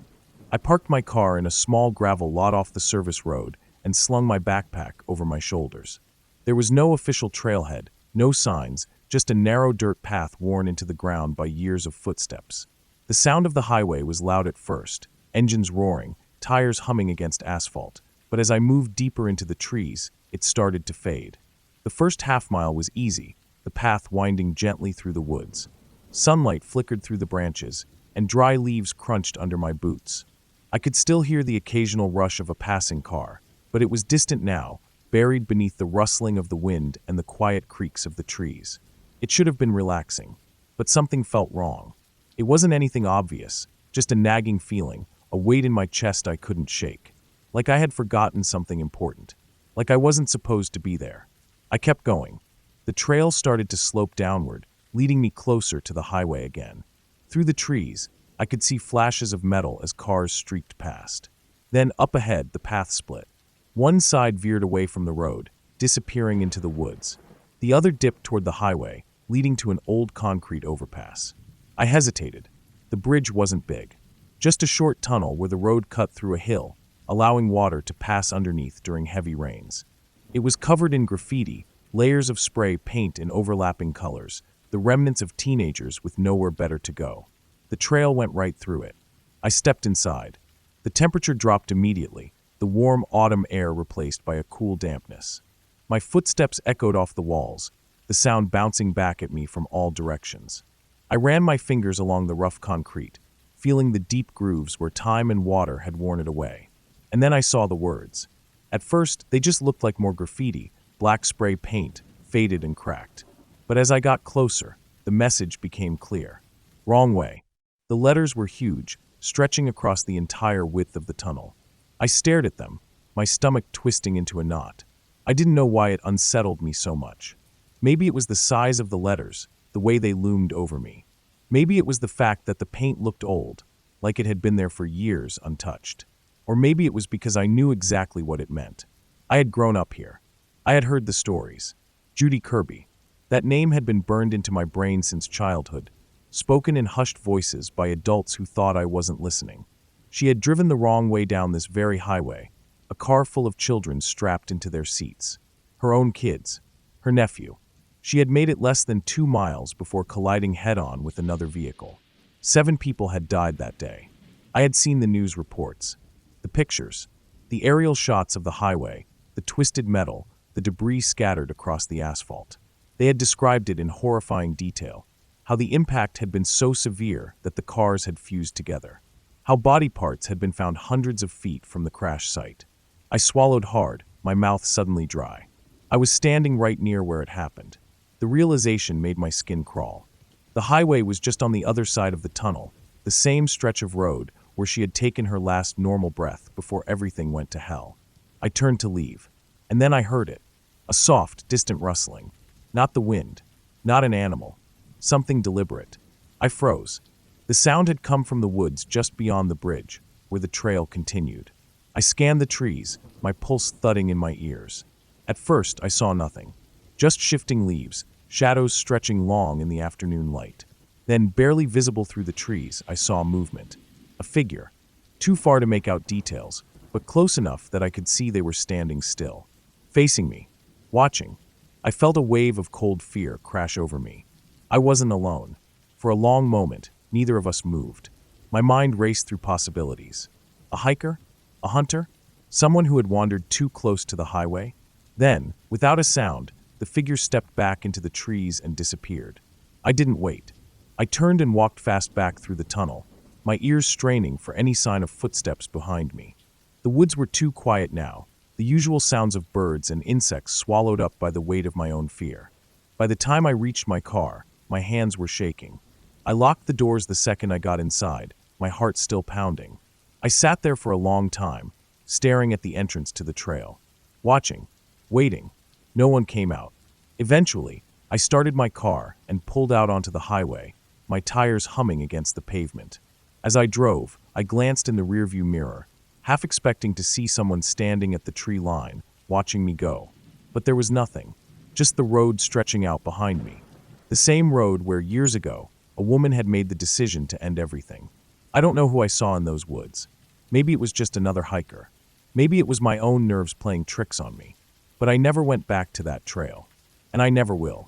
I parked my car in a small gravel lot off the service road and slung my backpack over my shoulders. There was no official trailhead, no signs, just a narrow dirt path worn into the ground by years of footsteps. The sound of the highway was loud at first, engines roaring, tires humming against asphalt, but as I moved deeper into the trees, it started to fade. The first half-mile was easy, the path winding gently through the woods. Sunlight flickered through the branches, and dry leaves crunched under my boots. I could still hear the occasional rush of a passing car, but it was distant now, buried beneath the rustling of the wind and the quiet creaks of the trees. It should have been relaxing, but something felt wrong. It wasn't anything obvious, just a nagging feeling, a weight in my chest I couldn't shake. Like I had forgotten something important. Like I wasn't supposed to be there. I kept going. The trail started to slope downward, leading me closer to the highway again. Through the trees, I could see flashes of metal as cars streaked past. Then, up ahead, the path split. One side veered away from the road, disappearing into the woods. The other dipped toward the highway, leading to an old concrete overpass. I hesitated. The bridge wasn't big. Just a short tunnel where the road cut through a hill, allowing water to pass underneath during heavy rains. It was covered in graffiti, layers of spray paint in overlapping colors, the remnants of teenagers with nowhere better to go. The trail went right through it. I stepped inside. The temperature dropped immediately, the warm autumn air replaced by a cool dampness. My footsteps echoed off the walls, the sound bouncing back at me from all directions. I ran my fingers along the rough concrete, feeling the deep grooves where time and water had worn it away. And then I saw the words. At first, they just looked like more graffiti, black spray paint, faded and cracked. But as I got closer, the message became clear. Wrong way. The letters were huge, stretching across the entire width of the tunnel. I stared at them, my stomach twisting into a knot. I didn't know why it unsettled me so much. Maybe it was the size of the letters, the way they loomed over me. Maybe it was the fact that the paint looked old, like it had been there for years untouched. Or maybe it was because I knew exactly what it meant. I had grown up here. I had heard the stories. Judy Kirby. That name had been burned into my brain since childhood, spoken in hushed voices by adults who thought I wasn't listening. She had driven the wrong way down this very highway, a car full of children strapped into their seats. Her own kids. Her nephew. She had made it less than 2 miles before colliding head-on with another vehicle. 7 people had died that day. I had seen the news reports. The pictures. The aerial shots of the highway, the twisted metal, the debris scattered across the asphalt. They had described it in horrifying detail. How the impact had been so severe that the cars had fused together. How body parts had been found hundreds of feet from the crash site. I swallowed hard, my mouth suddenly dry. I was standing right near where it happened. The realization made my skin crawl. The highway was just on the other side of the tunnel, the same stretch of road where she had taken her last normal breath before everything went to hell. I turned to leave, and then I heard it. A soft, distant rustling. Not the wind, not an animal. Something deliberate. I froze. The sound had come from the woods just beyond the bridge, where the trail continued. I scanned the trees, my pulse thudding in my ears. At first, I saw nothing. Just shifting leaves, shadows stretching long in the afternoon light. Then, barely visible through the trees, I saw movement. A figure. Too far to make out details, but close enough that I could see they were standing still. Facing me. Watching. I felt a wave of cold fear crash over me. I wasn't alone. For a long moment, neither of us moved. My mind raced through possibilities. A hiker? A hunter? Someone who had wandered too close to the highway? Then, without a sound, the figure stepped back into the trees and disappeared. I didn't wait. I turned and walked fast back through the tunnel, my ears straining for any sign of footsteps behind me. The woods were too quiet now, the usual sounds of birds and insects swallowed up by the weight of my own fear. By the time I reached my car, my hands were shaking. I locked the doors the second I got inside, my heart still pounding. I sat there for a long time, staring at the entrance to the trail. Watching. Waiting. No one came out. Eventually, I started my car and pulled out onto the highway, my tires humming against the pavement. As I drove, I glanced in the rearview mirror, half expecting to see someone standing at the tree line, watching me go. But there was nothing, just the road stretching out behind me. The same road where, years ago, a woman had made the decision to end everything. I don't know who I saw in those woods. Maybe it was just another hiker. Maybe it was my own nerves playing tricks on me. But I never went back to that trail. And I never will.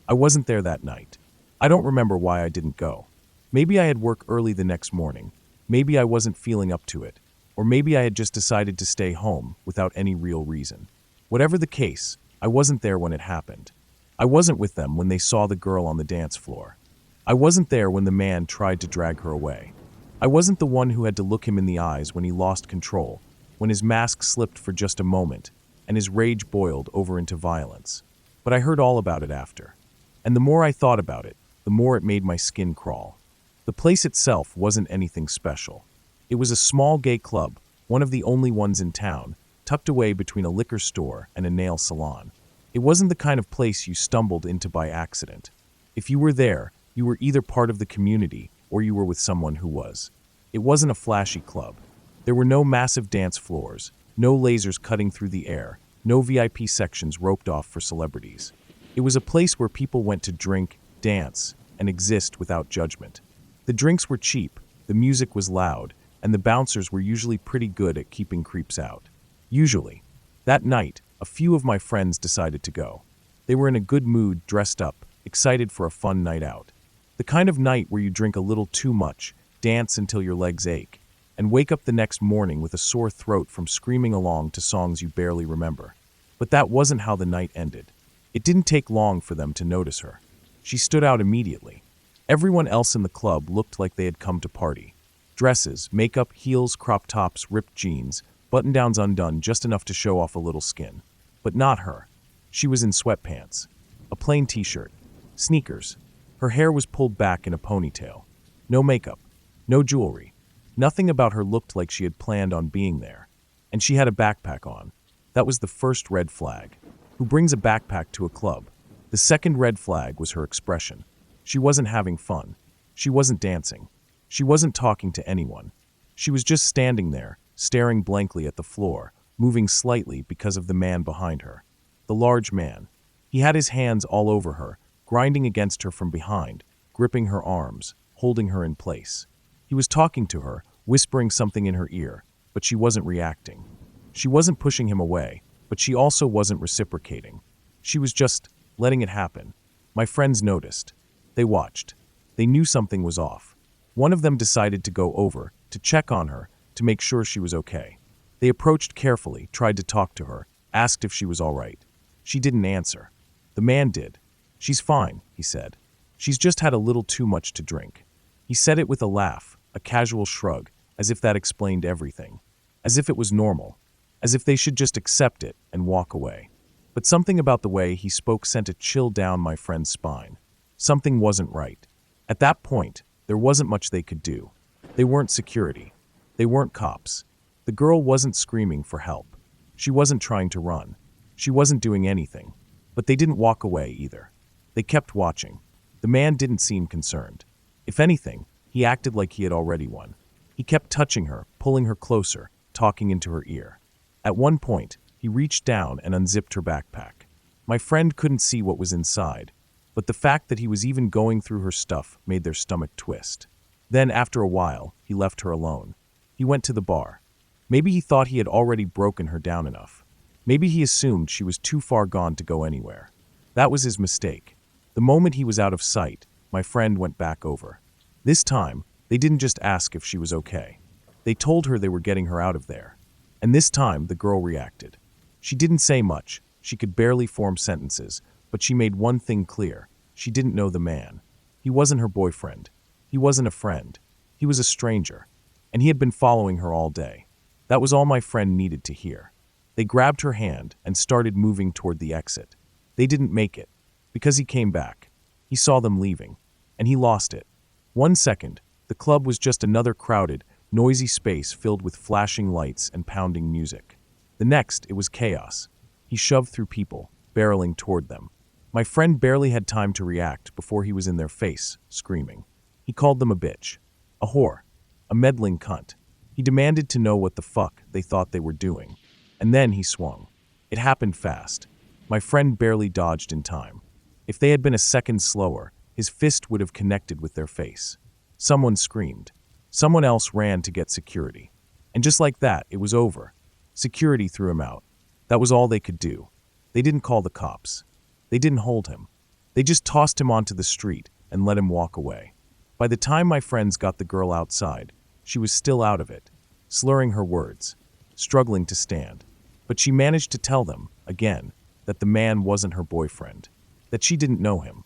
I wasn't there that night. I don't remember why I didn't go. Maybe I had work early the next morning. Maybe I wasn't feeling up to it. Or maybe I had just decided to stay home without any real reason. Whatever the case, I wasn't there when it happened. I wasn't with them when they saw the girl on the dance floor. I wasn't there when the man tried to drag her away. I wasn't the one who had to look him in the eyes when he lost control, when his mask slipped for just a moment, and his rage boiled over into violence. But I heard all about it after. And the more I thought about it, the more it made my skin crawl. The place itself wasn't anything special. It was a small gay club, one of the only ones in town, tucked away between a liquor store and a nail salon. It wasn't the kind of place you stumbled into by accident. If you were there, you were either part of the community or you were with someone who was. It wasn't a flashy club. There were no massive dance floors, no lasers cutting through the air, no VIP sections roped off for celebrities. It was a place where people went to drink, dance, and exist without judgment. The drinks were cheap, the music was loud, and the bouncers were usually pretty good at keeping creeps out. Usually. That night, a few of my friends decided to go. They were in a good mood, dressed up, excited for a fun night out. The kind of night where you drink a little too much, dance until your legs ache, and wake up the next morning with a sore throat from screaming along to songs you barely remember. But that wasn't how the night ended. It didn't take long for them to notice her. She stood out immediately. Everyone else in the club looked like they had come to party. Dresses, makeup, heels, crop tops, ripped jeans, button-downs undone just enough to show off a little skin. But not her. She was in sweatpants, a plain t-shirt, sneakers. Her hair was pulled back in a ponytail. No makeup, no jewelry. Nothing about her looked like she had planned on being there. And she had a backpack on. That was the first red flag. Who brings a backpack to a club? The second red flag was her expression. She wasn't having fun. She wasn't dancing. She wasn't talking to anyone. She was just standing there, staring blankly at the floor, moving slightly because of the man behind her. The large man. He had his hands all over her, grinding against her from behind, gripping her arms, holding her in place. He was talking to her, whispering something in her ear, but she wasn't reacting. She wasn't pushing him away, but she also wasn't reciprocating. She was just letting it happen. My friends noticed. They watched. They knew something was off. One of them decided to go over, to check on her, to make sure she was okay. They approached carefully, tried to talk to her, asked if she was all right. She didn't answer. The man did. "She's fine," he said. "She's just had a little too much to drink." He said it with a laugh, a casual shrug, as if that explained everything. As if it was normal. As if they should just accept it and walk away. But something about the way he spoke sent a chill down my friend's spine. Something wasn't right. At that point, there wasn't much they could do. They weren't security. They weren't cops. The girl wasn't screaming for help. She wasn't trying to run. She wasn't doing anything. But they didn't walk away either. They kept watching. The man didn't seem concerned. If anything, he acted like he had already won. He kept touching her, pulling her closer, talking into her ear. At one point, he reached down and unzipped her backpack. My friend couldn't see what was inside, but the fact that he was even going through her stuff made their stomach twist. Then, after a while, he left her alone. He went to the bar. Maybe he thought he had already broken her down enough. Maybe he assumed she was too far gone to go anywhere. That was his mistake. The moment he was out of sight, my friend went back over. This time, they didn't just ask if she was okay. They told her they were getting her out of there. And this time, the girl reacted. She didn't say much. She could barely form sentences, but she made one thing clear. She didn't know the man. He wasn't her boyfriend. He wasn't a friend. He was a stranger. And he had been following her all day. That was all my friend needed to hear. They grabbed her hand and started moving toward the exit. They didn't make it, because he came back. He saw them leaving, and he lost it. 1 second, the club was just another crowded, noisy space filled with flashing lights and pounding music. The next, it was chaos. He shoved through people, barreling toward them. My friend barely had time to react before he was in their face, screaming. He called them a bitch, a whore, a meddling cunt. He demanded to know what the fuck they thought they were doing. And then he swung. It happened fast. My friend barely dodged in time. If they had been a second slower, his fist would have connected with their face. Someone screamed. Someone else ran to get security. And just like that, it was over. Security threw him out. That was all they could do. They didn't call the cops. They didn't hold him. They just tossed him onto the street and let him walk away. By the time my friends got the girl outside, she was still out of it, slurring her words, struggling to stand. But she managed to tell them, again, that the man wasn't her boyfriend, that she didn't know him,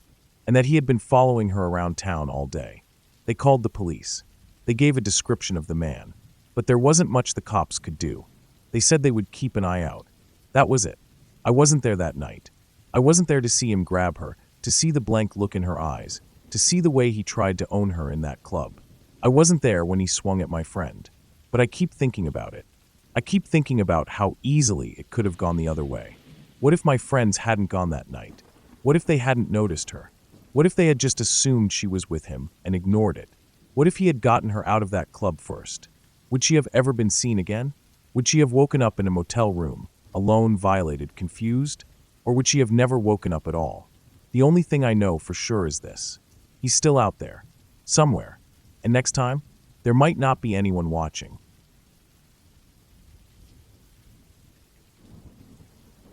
and that he had been following her around town all day. They called the police. They gave a description of the man, but there wasn't much the cops could do. They said they would keep an eye out. That was it. I wasn't there that night. I wasn't there to see him grab her, to see the blank look in her eyes, to see the way he tried to own her in that club. I wasn't there when he swung at my friend, but I keep thinking about it. I keep thinking about how easily it could have gone the other way. What if my friends hadn't gone that night? What if they hadn't noticed her? What if they had just assumed she was with him and ignored it? What if he had gotten her out of that club first? Would she have ever been seen again? Would she have woken up in a motel room, alone, violated, confused? Or would she have never woken up at all? The only thing I know for sure is this. He's still out there, somewhere. And next time, there might not be anyone watching.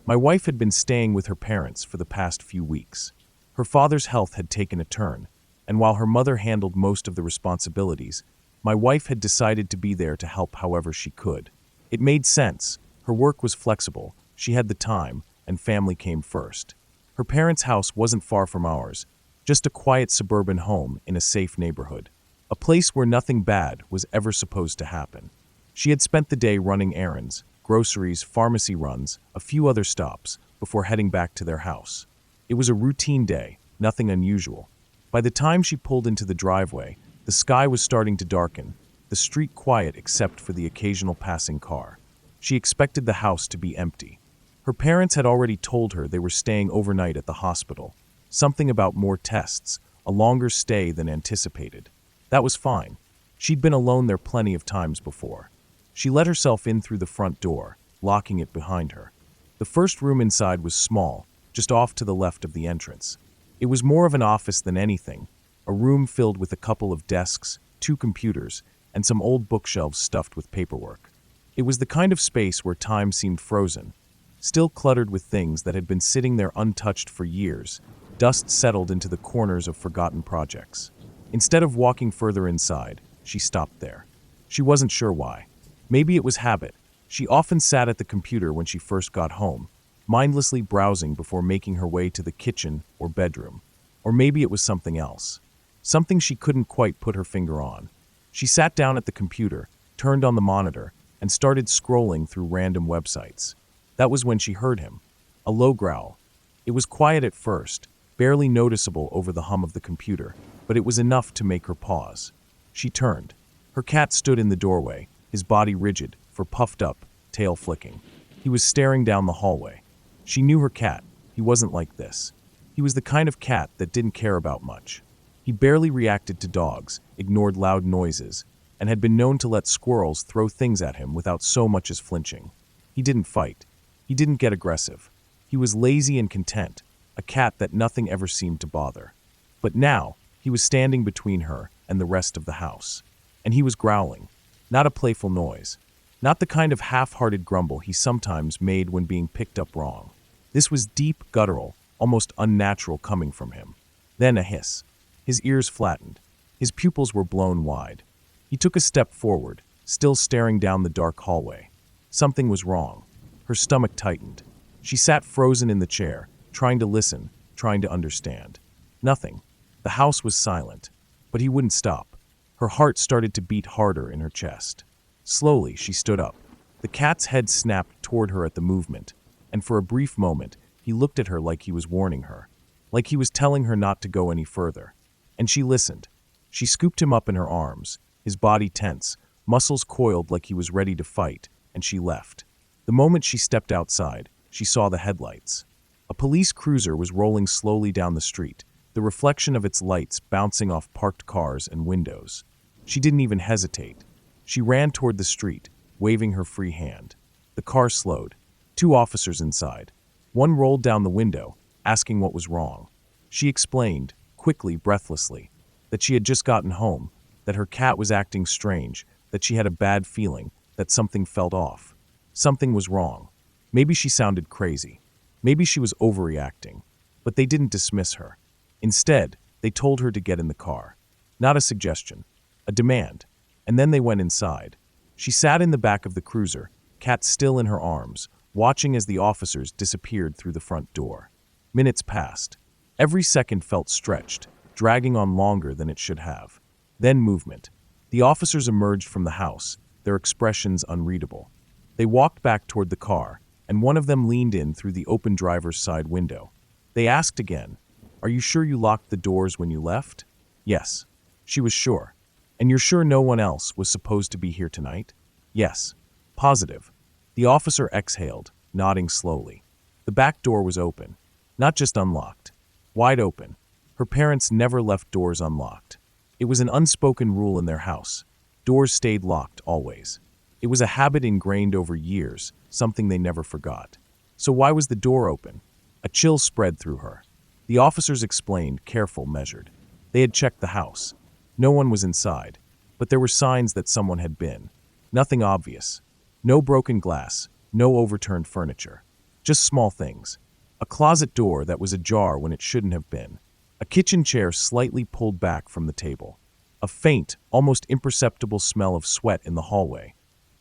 My wife had been staying with her parents for the past few weeks. Her father's health had taken a turn, and while her mother handled most of the responsibilities, my wife had decided to be there to help however she could. It made sense. Her work was flexible, she had the time, and family came first. Her parents' house wasn't far from ours, just a quiet suburban home in a safe neighborhood, a place where nothing bad was ever supposed to happen. She had spent the day running errands, groceries, pharmacy runs, a few other stops, before heading back to their house. It was a routine day, nothing unusual. By the time she pulled into the driveway, the sky was starting to darken, the street quiet except for the occasional passing car. She expected the house to be empty. Her parents had already told her they were staying overnight at the hospital. Something about more tests, a longer stay than anticipated. That was fine. She'd been alone there plenty of times before. She let herself in through the front door, locking it behind her. The first room inside was small, just off to the left of the entrance. It was more of an office than anything, a room filled with a couple of desks, 2 computers, and some old bookshelves stuffed with paperwork. It was the kind of space where time seemed frozen, still cluttered with things that had been sitting there untouched for years. Dust settled into the corners of forgotten projects. Instead of walking further inside, she stopped there. She wasn't sure why. Maybe it was habit. She often sat at the computer when she first got home, mindlessly browsing before making her way to the kitchen or bedroom. Or maybe it was something else. Something she couldn't quite put her finger on. She sat down at the computer, turned on the monitor, and started scrolling through random websites. That was when she heard him. A low growl. It was quiet at first, barely noticeable over the hum of the computer, but it was enough to make her pause. She turned. Her cat stood in the doorway, his body rigid, fur puffed up, tail flicking. He was staring down the hallway. She knew her cat. He wasn't like this. He was the kind of cat that didn't care about much. He barely reacted to dogs, ignored loud noises, and had been known to let squirrels throw things at him without so much as flinching. He didn't fight. He didn't get aggressive. He was lazy and content, a cat that nothing ever seemed to bother. But now, he was standing between her and the rest of the house. And he was growling. Not a playful noise. Not the kind of half-hearted grumble he sometimes made when being picked up wrong. This was deep, guttural, almost unnatural coming from him. Then a hiss. His ears flattened. His pupils were blown wide. He took a step forward, still staring down the dark hallway. Something was wrong. Her stomach tightened. She sat frozen in the chair, trying to listen, trying to understand. Nothing. The house was silent. But he wouldn't stop. Her heart started to beat harder in her chest. Slowly, she stood up. The cat's head snapped toward her at the movement, and for a brief moment, he looked at her like he was warning her, like he was telling her not to go any further. And she listened. She scooped him up in her arms, his body tense, muscles coiled like he was ready to fight, and she left. The moment she stepped outside, she saw the headlights. A police cruiser was rolling slowly down the street, the reflection of its lights bouncing off parked cars and windows. She didn't even hesitate. She ran toward the street, waving her free hand. The car slowed. 2 officers inside. One rolled down the window, asking what was wrong. She explained, quickly, breathlessly, that she had just gotten home, that her cat was acting strange, that she had a bad feeling, that something felt off. Something was wrong. Maybe she sounded crazy. Maybe she was overreacting. But they didn't dismiss her. Instead, they told her to get in the car. Not a suggestion, a demand. And then they went inside. She sat in the back of the cruiser, cat still in her arms, watching as the officers disappeared through the front door. Minutes passed. Every second felt stretched, dragging on longer than it should have. Then movement. The officers emerged from the house, their expressions unreadable. They walked back toward the car, and one of them leaned in through the open driver's side window. They asked again, "Are you sure you locked the doors when you left?" Yes. She was sure. "And you're sure no one else was supposed to be here tonight?" Yes. Positive. The officer exhaled, nodding slowly. The back door was open. Not just unlocked. Wide open. Her parents never left doors unlocked. It was an unspoken rule in their house. Doors stayed locked, always. It was a habit ingrained over years, something they never forgot. So why was the door open? A chill spread through her. The officers explained, careful, measured. They had checked the house. No one was inside, but there were signs that someone had been. Nothing obvious. No broken glass, no overturned furniture. Just small things. A closet door that was ajar when it shouldn't have been. A kitchen chair slightly pulled back from the table. A faint, almost imperceptible smell of sweat in the hallway.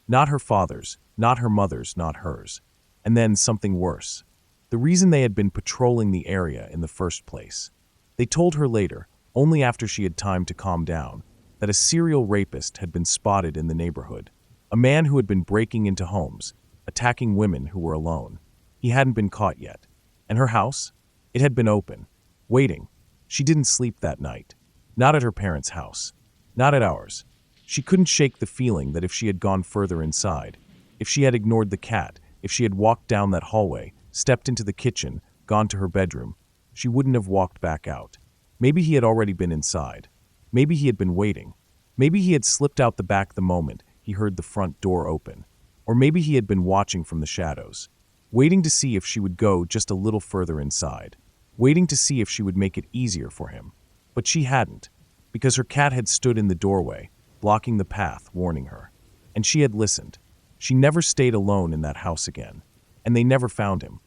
Not her father's, not her mother's, not hers. And then something worse. The reason they had been patrolling the area in the first place. They told her later, only after she had time to calm down, that a serial rapist had been spotted in the neighborhood. A man who had been breaking into homes, attacking women who were alone. He hadn't been caught yet. And her house? It had been open, waiting. She didn't sleep that night. Not at her parents' house. Not at ours. She couldn't shake the feeling that if she had gone further inside, if she had ignored the cat, if she had walked down that hallway, stepped into the kitchen, gone to her bedroom, she wouldn't have walked back out. Maybe he had already been inside. Maybe he had been waiting. Maybe he had slipped out the back the moment he heard the front door open. Or maybe he had been watching from the shadows, waiting to see if she would go just a little further inside, waiting to see if she would make it easier for him. But she hadn't, because her cat had stood in the doorway, blocking the path, warning her. And she had listened. She never stayed alone in that house again, and they never found him.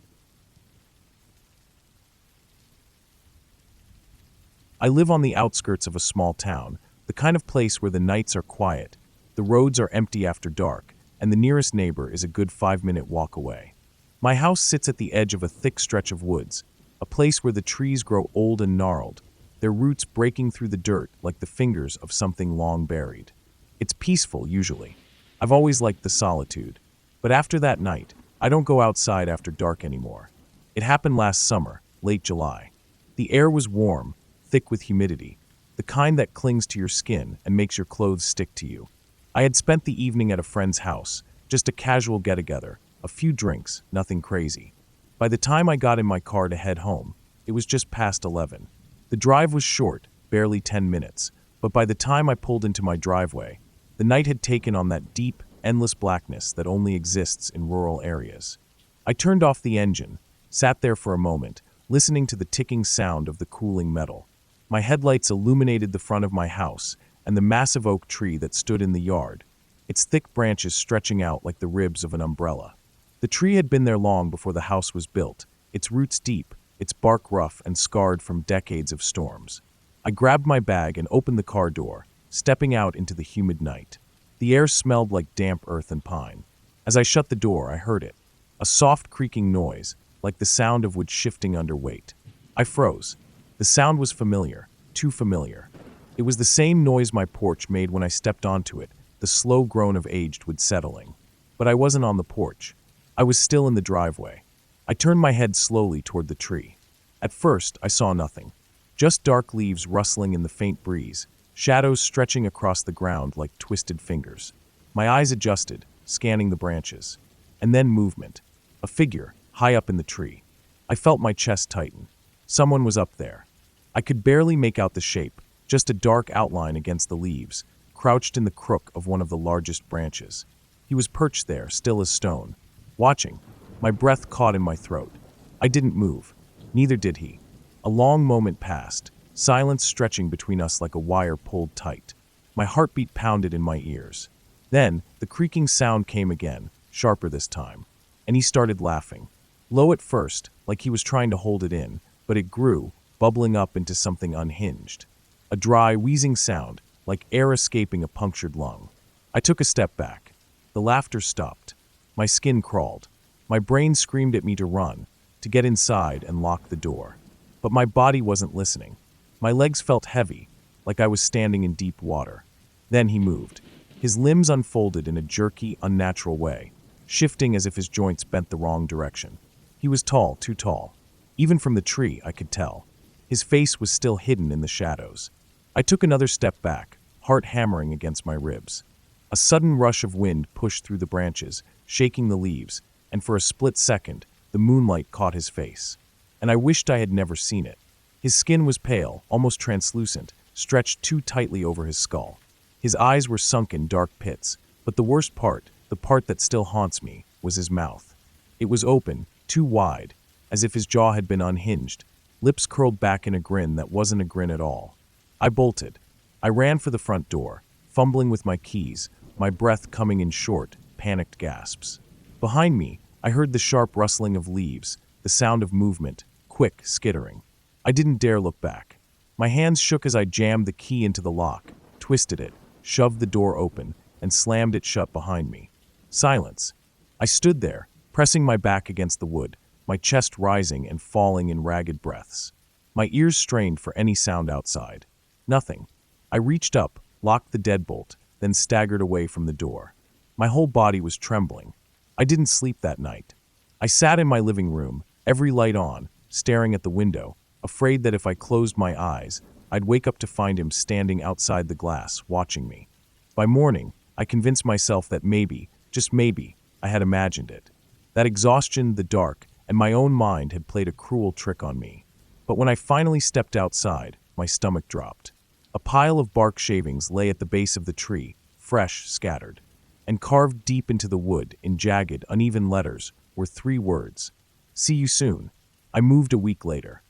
I live on the outskirts of a small town, the kind of place where the nights are quiet, the roads are empty after dark, and the nearest neighbor is a good 5-minute walk away. My house sits at the edge of a thick stretch of woods, a place where the trees grow old and gnarled, their roots breaking through the dirt like the fingers of something long buried. It's peaceful, usually. I've always liked the solitude. But after that night, I don't go outside after dark anymore. It happened last summer, late July. The air was warm, thick with humidity, the kind that clings to your skin and makes your clothes stick to you. I had spent the evening at a friend's house, just a casual get-together, a few drinks, nothing crazy. By the time I got in my car to head home, it was just past 11. The drive was short, barely 10 minutes, but by the time I pulled into my driveway, the night had taken on that deep, endless blackness that only exists in rural areas. I turned off the engine, sat there for a moment, listening to the ticking sound of the cooling metal. My headlights illuminated the front of my house and the massive oak tree that stood in the yard, its thick branches stretching out like the ribs of an umbrella. The tree had been there long before the house was built, its roots deep, its bark rough and scarred from decades of storms. I grabbed my bag and opened the car door, stepping out into the humid night. The air smelled like damp earth and pine. As I shut the door, I heard it, a soft creaking noise, like the sound of wood shifting under weight. I froze. The sound was familiar, too familiar. It was the same noise my porch made when I stepped onto it, the slow groan of aged wood settling. But I wasn't on the porch. I was still in the driveway. I turned my head slowly toward the tree. At first, I saw nothing. Just dark leaves rustling in the faint breeze, shadows stretching across the ground like twisted fingers. My eyes adjusted, scanning the branches. And then movement. A figure, high up in the tree. I felt my chest tighten. Someone was up there. I could barely make out the shape, just a dark outline against the leaves, crouched in the crook of one of the largest branches. He was perched there, still as stone, watching. My breath caught in my throat. I didn't move. Neither did he. A long moment passed, silence stretching between us like a wire pulled tight. My heartbeat pounded in my ears. Then, the creaking sound came again, sharper this time. And he started laughing. Low at first, like he was trying to hold it in, but it grew, bubbling up into something unhinged. A dry, wheezing sound, like air escaping a punctured lung. I took a step back. The laughter stopped. My skin crawled. My brain screamed at me to run, to get inside and lock the door. But my body wasn't listening. My legs felt heavy, like I was standing in deep water. Then he moved. His limbs unfolded in a jerky, unnatural way, shifting as if his joints bent the wrong direction. He was tall, too tall. Even from the tree, I could tell. His face was still hidden in the shadows. I took another step back, heart hammering against my ribs. A sudden rush of wind pushed through the branches, shaking the leaves, and for a split second, the moonlight caught his face. And I wished I had never seen it. His skin was pale, almost translucent, stretched too tightly over his skull. His eyes were sunk in dark pits, but the worst part, the part that still haunts me, was his mouth. It was open, too wide, as if his jaw had been unhinged, lips curled back in a grin that wasn't a grin at all. I bolted. I ran for the front door, fumbling with my keys, my breath coming in short, panicked gasps. Behind me, I heard the sharp rustling of leaves, the sound of movement, quick skittering. I didn't dare look back. My hands shook as I jammed the key into the lock, twisted it, shoved the door open, and slammed it shut behind me. Silence. I stood there, pressing my back against the wood, my chest rising and falling in ragged breaths. My ears strained for any sound outside. Nothing. I reached up, locked the deadbolt, then staggered away from the door. My whole body was trembling. I didn't sleep that night. I sat in my living room, every light on, staring at the window, afraid that if I closed my eyes, I'd wake up to find him standing outside the glass, watching me. By morning, I convinced myself that maybe, just maybe, I had imagined it. That exhaustion, the dark, and my own mind had played a cruel trick on me. But when I finally stepped outside, my stomach dropped. A pile of bark shavings lay at the base of the tree, fresh, scattered. And carved deep into the wood, in jagged, uneven letters, were 3 words. See you soon. I moved a week later.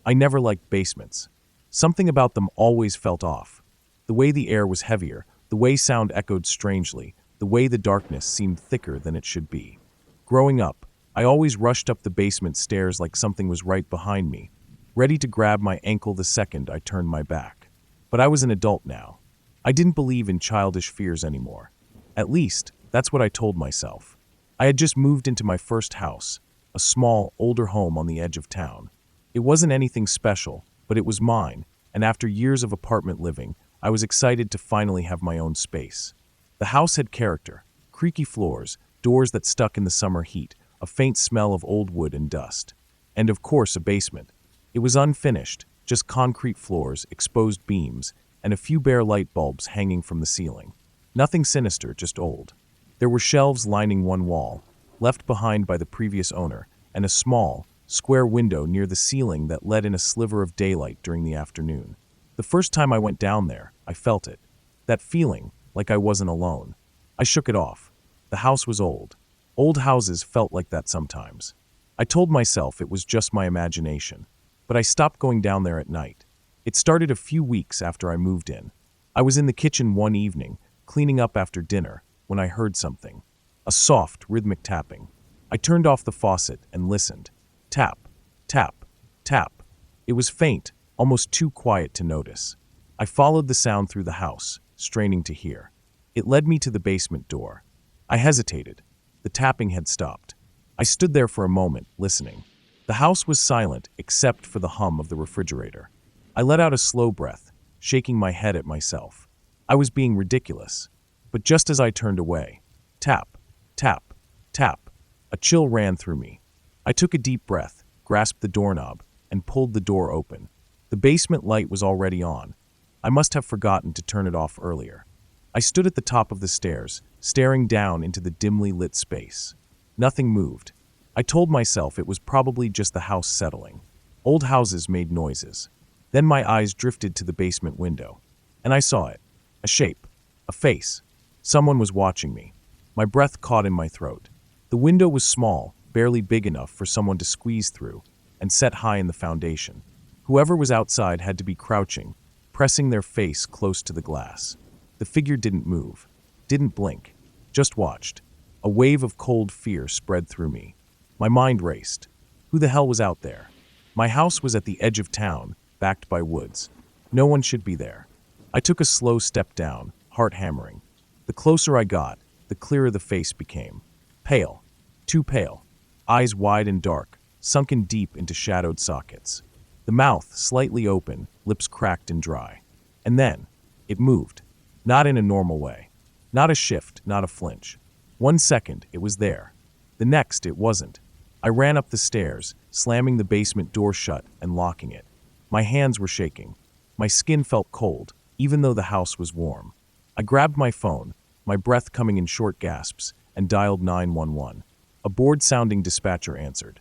I never liked basements. Something about them always felt off. The way the air was heavier, the way sound echoed strangely, the way the darkness seemed thicker than it should be. Growing up, I always rushed up the basement stairs like something was right behind me, ready to grab my ankle the second I turned my back. But I was an adult now. I didn't believe in childish fears anymore. At least, that's what I told myself. I had just moved into my first house, a small, older home on the edge of town. It wasn't anything special, but it was mine, and after years of apartment living, I was excited to finally have my own space. The house had character, creaky floors, doors that stuck in the summer heat, a faint smell of old wood and dust. And of course, a basement. It was unfinished, just concrete floors, exposed beams, and a few bare light bulbs hanging from the ceiling. Nothing sinister, just old. There were shelves lining one wall, left behind by the previous owner, and a small, square window near the ceiling that let in a sliver of daylight during the afternoon. The first time I went down there, I felt it. That feeling, like I wasn't alone. I shook it off. The house was old. Old houses felt like that sometimes. I told myself it was just my imagination, but I stopped going down there at night. It started a few weeks after I moved in. I was in the kitchen one evening, cleaning up after dinner, when I heard something. A soft, rhythmic tapping. I turned off the faucet and listened. Tap, tap, tap. It was faint, almost too quiet to notice. I followed the sound through the house, straining to hear. It led me to the basement door. I hesitated. The tapping had stopped. I stood there for a moment, listening. The house was silent except for the hum of the refrigerator. I let out a slow breath, shaking my head at myself. I was being ridiculous. But just as I turned away, tap, tap, tap, a chill ran through me. I took a deep breath, grasped the doorknob, and pulled the door open. The basement light was already on. I must have forgotten to turn it off earlier. I stood at the top of the stairs, staring down into the dimly lit space. Nothing moved. I told myself it was probably just the house settling. Old houses made noises. Then my eyes drifted to the basement window, and I saw it. A shape. A face. Someone was watching me. My breath caught in my throat. The window was small, barely big enough for someone to squeeze through, and set high in the foundation. Whoever was outside had to be crouching, pressing their face close to the glass. The figure didn't move, didn't blink, just watched. A wave of cold fear spread through me. My mind raced. Who the hell was out there? My house was at the edge of town, backed by woods. No one should be there. I took a slow step down, heart hammering. The closer I got, the clearer the face became. Pale. Too pale. Eyes wide and dark, sunken deep into shadowed sockets. The mouth slightly open, lips cracked and dry. And then, it moved. Not in a normal way. Not a shift, not a flinch. 1 second, it was there. The next, it wasn't. I ran up the stairs, slamming the basement door shut and locking it. My hands were shaking. My skin felt cold, even though the house was warm. I grabbed my phone, my breath coming in short gasps, and dialed 911. A bored-sounding dispatcher answered.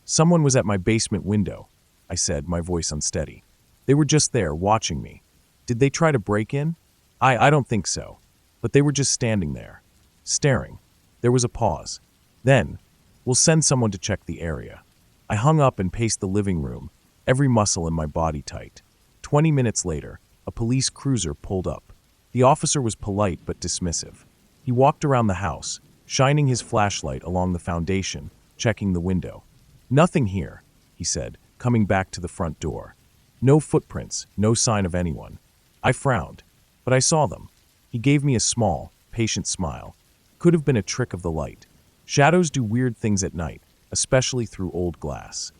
Someone was at my basement window. I said, my voice unsteady. They were just there, watching me. Did they try to break in? I don't think so. But they were just standing there, staring. There was a pause. Then, we'll send someone to check the area. I hung up and paced the living room, every muscle in my body tight. 20 minutes later, a police cruiser pulled up. The officer was polite but dismissive. He walked around the house, shining his flashlight along the foundation, checking the window. "Nothing here," he said, coming back to the front door. "No footprints, no sign of anyone." I frowned, but I saw them. He gave me a small, patient smile. Could have been a trick of the light. Shadows do weird things at night, especially through old glass.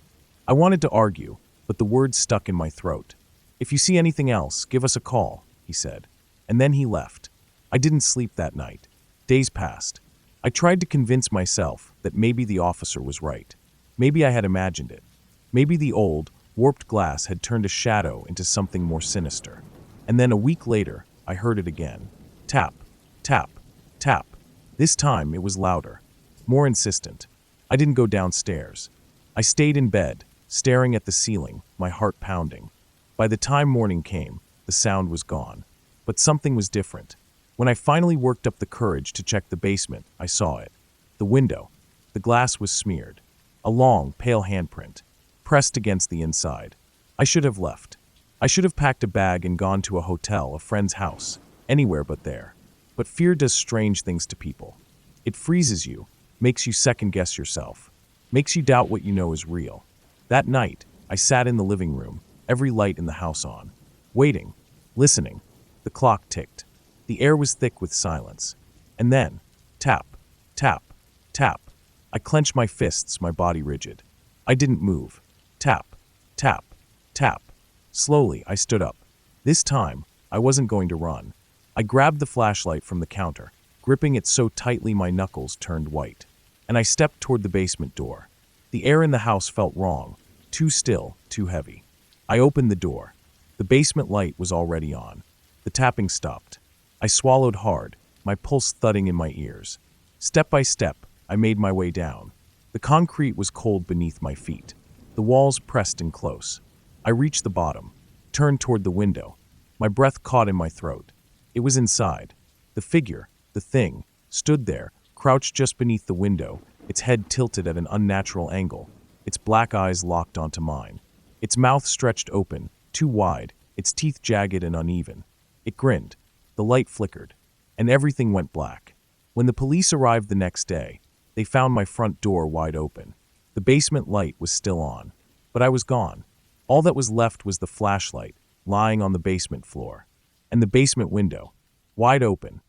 I wanted to argue, but the words stuck in my throat. "If you see anything else, give us a call," he said. And then he left. I didn't sleep that night. Days passed. I tried to convince myself that maybe the officer was right. Maybe I had imagined it. Maybe the old, warped glass had turned a shadow into something more sinister. And then a week later, I heard it again. Tap, tap, tap. This time it was louder, more insistent. I didn't go downstairs. I stayed in bed, staring at the ceiling, my heart pounding. By the time morning came, the sound was gone. But something was different. When I finally worked up the courage to check the basement, I saw it. The window. The glass was smeared. A long, pale handprint, pressed against the inside. I should have left. I should have packed a bag and gone to a hotel, a friend's house, anywhere but there. But fear does strange things to people. It freezes you, makes you second-guess yourself, makes you doubt what you know is real. That night, I sat in the living room, every light in the house on, waiting, listening. The clock ticked. The air was thick with silence. And then, tap, tap, tap. I clenched my fists, my body rigid. I didn't move. Tap, tap, tap. Slowly, I stood up. This time, I wasn't going to run. I grabbed the flashlight from the counter, gripping it so tightly my knuckles turned white. And I stepped toward the basement door. The air in the house felt wrong, too still, too heavy. I opened the door. The basement light was already on. The tapping stopped. I swallowed hard, my pulse thudding in my ears. Step by step, I made my way down. The concrete was cold beneath my feet. The walls pressed in close. I reached the bottom, turned toward the window. My breath caught in my throat. It was inside. The figure, the thing, stood there, crouched just beneath the window, its head tilted at an unnatural angle, its black eyes locked onto mine. Its mouth stretched open, too wide, its teeth jagged and uneven. It grinned. The light flickered, and everything went black. When the police arrived the next day, they found my front door wide open. The basement light was still on, but I was gone. All that was left was the flashlight, lying on the basement floor, and the basement window, wide open,